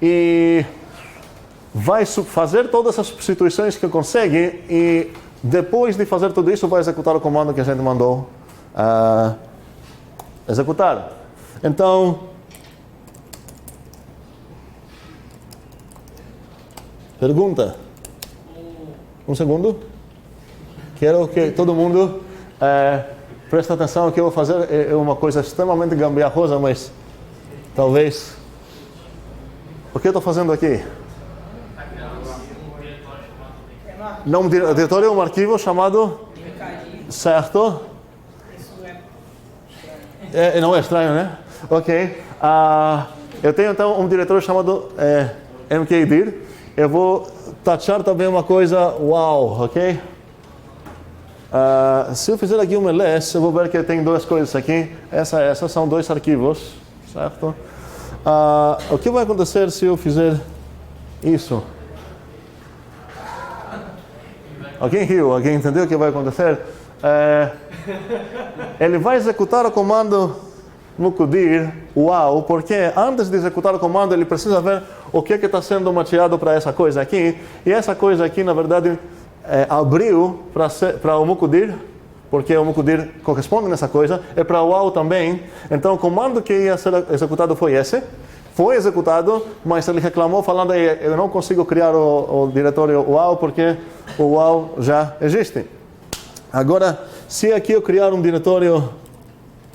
e vai fazer todas as substituições que consegue e depois de fazer tudo isso vai executar o comando que a gente mandou executar. Então, pergunta. Um segundo. Quero que todo mundo preste atenção. O que eu vou fazer é uma coisa extremamente gambiarrosa, mas talvez. O que eu estou fazendo aqui? Não, diretório é um arquivo chamado. Certo. Não é estranho, né? Ok. Eu tenho então um diretório chamado mkdir. Eu vou tachar também uma coisa wow, ok? Se eu fizer aqui um ls, eu vou ver que tem duas coisas aqui. Essas são dois arquivos, certo? O que vai acontecer se eu fizer isso? Alguém riu? Alguém entendeu o que vai acontecer? Ele vai executar o comando mukudir wow, porque antes de executar o comando ele precisa ver o que está sendo mapeado para essa coisa aqui. E essa coisa aqui, na verdade, abriu para o mukudir, porque o mukudir corresponde nessa coisa, e para o wow também. Então o comando que ia ser executado foi esse. Foi executado, mas ele reclamou falando eu não consigo criar o diretório wow porque o wow já existe. Agora, se aqui eu criar um diretório,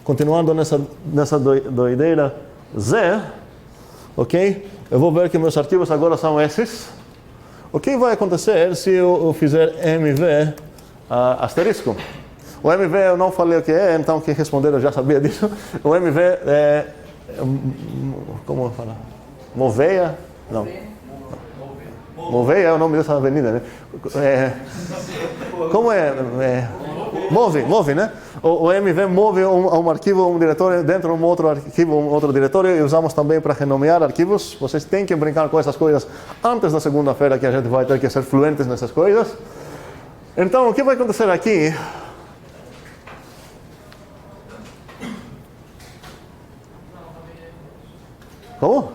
continuando nessa doideira Z, ok? Eu vou ver que meus arquivos agora são esses. O que vai acontecer se eu fizer mv asterisco? O mv eu não falei o que é, então quem responder eu já sabia disso. O mv é... Como falar? Moveia? Não. Moveia é o nome dessa avenida, né? Como é? Move, né? O MV move um arquivo, um diretório dentro de um outro arquivo, um outro diretório, e usamos também para renomear arquivos. Vocês têm que brincar com essas coisas antes da segunda-feira, que a gente vai ter que ser fluentes nessas coisas. Então, o que vai acontecer aqui? Como?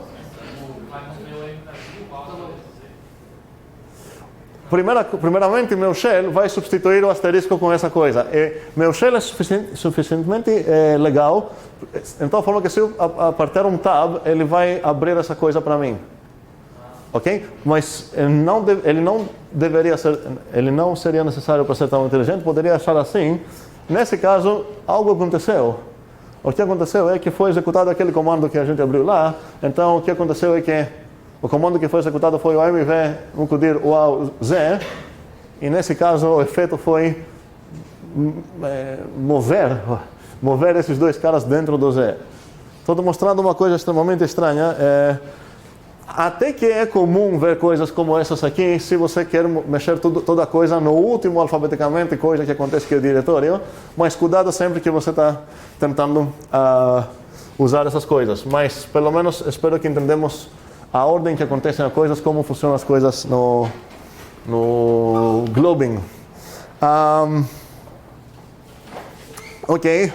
Primeiramente, meu shell vai substituir o asterisco com essa coisa. E meu shell é suficientemente legal, então a forma que se eu apertar um tab, ele vai abrir essa coisa para mim. Ok? Mas ele não seria necessário para ser tão inteligente, poderia achar assim. Nesse caso, algo aconteceu. O que aconteceu é que foi executado aquele comando que a gente abriu lá, então o que aconteceu é que o comando que foi executado foi o mv mukudir wow z, e nesse caso o efeito foi mover esses dois caras dentro do Z. Estou mostrando uma coisa extremamente estranha. Até que é comum ver coisas como essas aqui, se você quer mexer toda a coisa no último alfabeticamente, coisa que acontece que é o diretório, mas cuidado sempre que você está tentando usar essas coisas. Mas pelo menos espero que entendemos a ordem que acontecem as coisas, como funcionam as coisas no globing. Ok,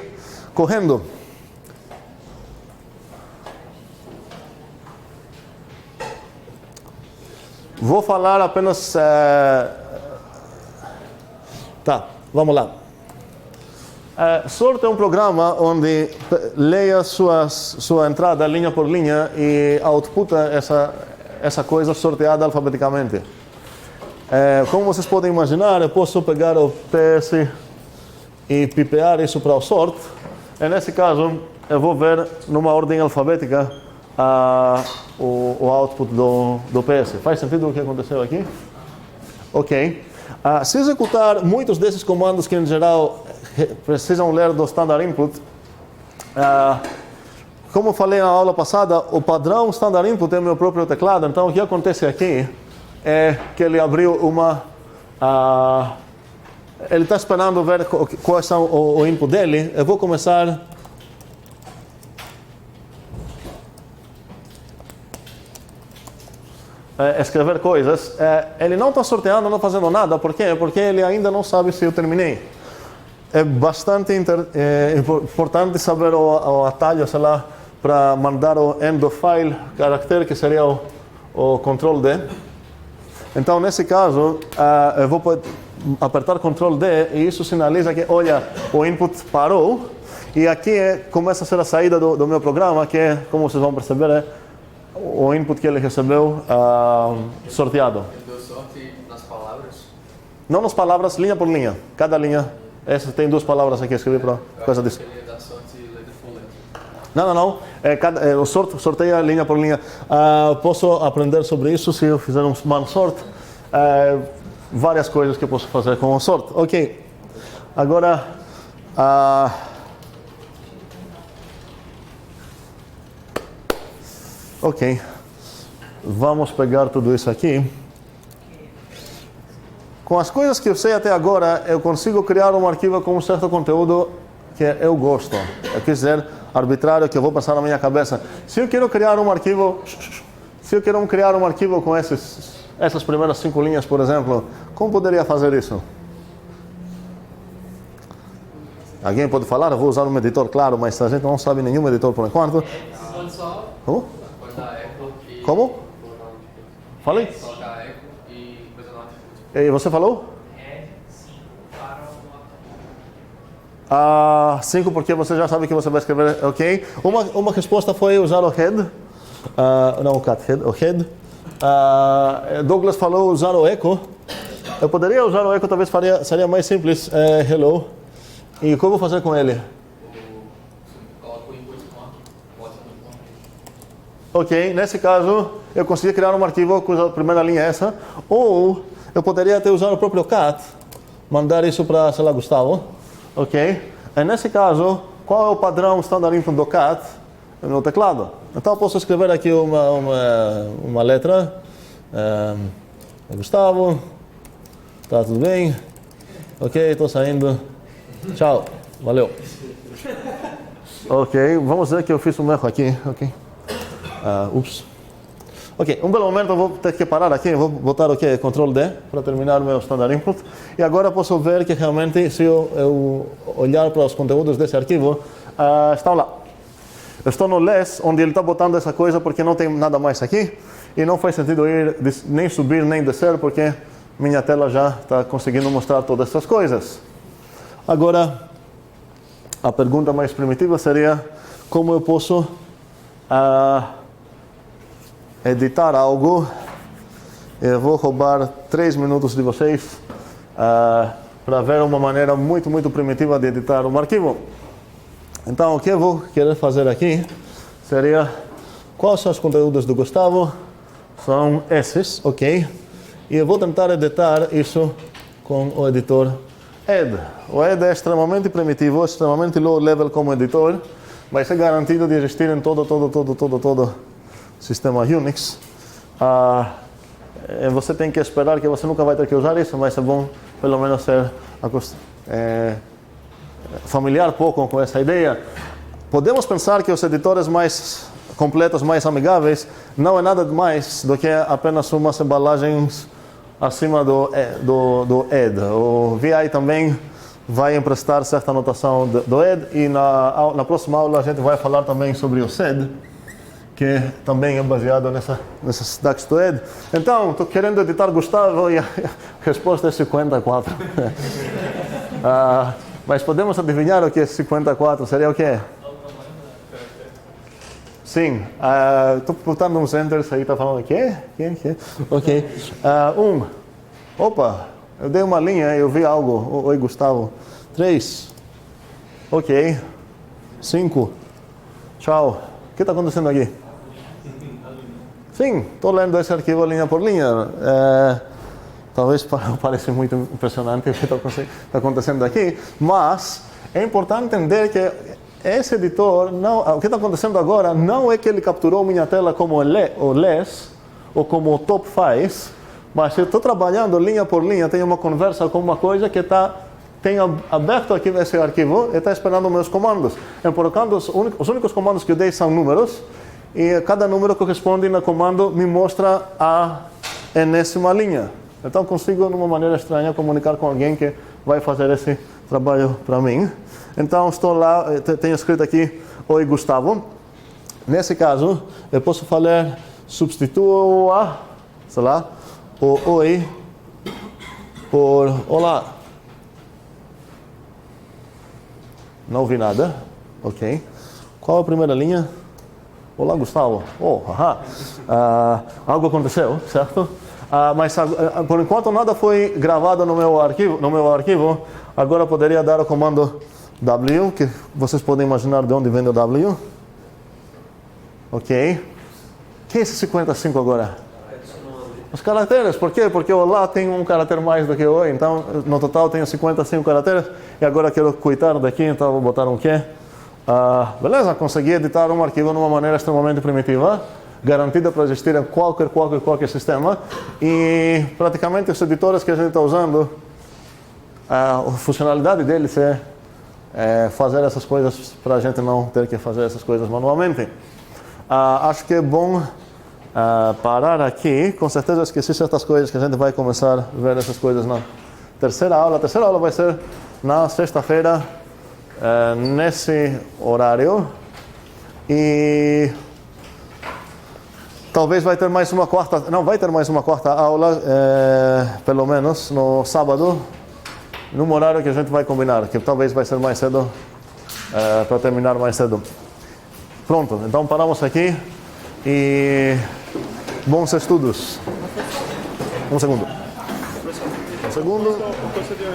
correndo. Vou falar apenas... Tá, vamos lá. Sort é um programa onde leia sua entrada linha por linha e outputa essa coisa sorteada alfabeticamente. Como vocês podem imaginar, eu posso pegar o PS e pipear isso para o sort. E nesse caso, eu vou ver numa ordem alfabética o output do PS. Faz sentido o que aconteceu aqui? Ok. Se executar muitos desses comandos que, em geral, precisam ler do standard input, como eu falei na aula passada, o padrão standard input é o meu próprio teclado. Então, o que acontece aqui é que ele abriu uma... ele está esperando ver quais são o input dele. Eu vou começar... escrever coisas. Ele não está sorteando, não fazendo nada. Por quê? Porque ele ainda não sabe se eu terminei. É bastante importante saber o atalho, sei lá, para mandar o end of file caractere, que seria o Ctrl D. Então, nesse caso, eu vou apertar Ctrl D e isso sinaliza que, olha, o input parou. E aqui começa a ser a saída do meu programa, que é, como vocês vão perceber, o input que ele recebeu sorteado. Ele deu sorte nas palavras? Não nas palavras, linha por linha. Cada linha. Essa tem duas palavras aqui, escrevi para coisa disso. Ele dá sorte letra por letra. Não. O sorteia linha por linha. Posso aprender sobre isso se eu fizer um man sort. Várias coisas que eu posso fazer com o sort. Ok. Agora... ok. Vamos pegar tudo isso aqui. Com as coisas que eu sei até agora, eu consigo criar um arquivo com um certo conteúdo que eu gosto. Eu quis dizer, arbitrário, que eu vou passar na minha cabeça. Se eu quero criar um arquivo... com essas primeiras 5 linhas, por exemplo, como poderia fazer isso? Alguém pode falar? Eu vou usar um editor, claro, mas a gente não sabe nenhum editor por enquanto. Pode só Como? pode dar echo e... Como? Falei? Colocar echo e coisa no output. E você falou? É 5 para o 5 porque você já sabe que você vai escrever, ok. Uma resposta foi usar o head, não o cat head, o head. Douglas falou usar o echo. Eu poderia usar o echo, talvez seria mais simples, hello. E o que eu vou fazer com ele? Coloca o input com bota no input. Ok, nesse caso, eu consegui criar um arquivo cuja primeira linha é essa. Ou eu poderia até usar o próprio cat, mandar isso para, sei lá, Gustavo. Ok? E nesse caso, qual é o padrão standard input do cat no teclado? Então eu posso escrever aqui uma letra. Gustavo. Tá tudo bem? Ok, estou saindo. Tchau. Valeu. Ok, vamos ver que eu fiz um erro aqui. Ok. Ups. Ok, um belo momento eu vou ter que parar aqui, eu vou botar o que? Ctrl D para terminar o meu standard input. E agora posso ver que realmente, se eu olhar para os conteúdos desse arquivo, estão lá. Eu estou no less, onde ele está botando essa coisa porque não tem nada mais aqui. E não faz sentido ir nem subir nem descer porque minha tela já está conseguindo mostrar todas essas coisas. Agora, a pergunta mais primitiva seria como eu posso editar algo. Eu vou roubar 3 minutos de vocês para ver uma maneira muito primitiva de editar um arquivo. Então, o que eu vou querer fazer aqui seria, quais são os conteúdos do Gustavo? São esses, ok? E eu vou tentar editar isso com o editor Ed. O Ed é extremamente primitivo, extremamente low level como editor. Vai ser garantido de existir em todo sistema Unix. Você tem que esperar que você nunca vai ter que usar isso, mas é bom pelo menos ser familiar pouco com essa ideia. Podemos pensar que os editores mais completos, mais amigáveis, não é nada mais do que apenas umas embalagens acima do Ed. O VI também vai emprestar certa notação do Ed, e na próxima aula a gente vai falar também sobre o SED, que também é baseado nessas stacks do Ed. Então, estou querendo editar Gustavo e a resposta é 54. Mas podemos adivinhar o que é 54? Seria o quê? Sim. Estou botando uns enters aí, está falando o quê? Ok. Opa, eu dei uma linha, eu vi algo. Oi, Gustavo. 3. Ok. 5. Tchau. O que está acontecendo aqui? Sim, estou lendo esse arquivo linha por linha. Talvez pareça muito impressionante o que está acontecendo aqui, mas é importante entender que esse editor, o que está acontecendo agora não é que ele capturou minha tela como o LES ou como o top faz, mas eu estou trabalhando linha por linha, tenho uma conversa com uma coisa que tem aberto aqui esse arquivo e está esperando meus comandos. Portanto, os únicos comandos que eu dei são números, e cada número corresponde no comando me mostra a enésima linha. Então consigo, de uma maneira estranha, comunicar com alguém que vai fazer esse trabalho para mim. Então estou lá, tenho escrito aqui, oi Gustavo. Nesse caso, eu posso falar, substituo o oi por olá. Não ouvi nada, ok. Qual a primeira linha? Olá Gustavo. Algo aconteceu, certo? Mas por enquanto nada foi gravado no meu arquivo. Agora poderia dar o comando W, que vocês podem imaginar de onde vem o W. Ok. O que é esse 55 agora? Os caracteres. Por quê? Porque o lá tem um caractere mais do que o oi. Então, no total tenho 55 caracteres. E agora quero quitar daqui, então vou botar um quê? Beleza, consegui editar um arquivo de uma maneira extremamente primitiva, garantida para existir em qualquer sistema. E praticamente os editores que a gente está usando, a funcionalidade deles é fazer essas coisas para a gente não ter que fazer essas coisas manualmente. Acho que é bom parar aqui. Com certeza eu esqueci certas coisas que a gente vai começar a ver essas coisas na terceira aula. A terceira aula vai ser na sexta-feira, nesse horário. E talvez vai ter mais uma quarta, não vai ter mais uma quarta aula, pelo menos no sábado, num horário que a gente vai combinar, que talvez vai ser mais cedo, para terminar mais cedo. Pronto, então paramos aqui e bons estudos. Um segundo.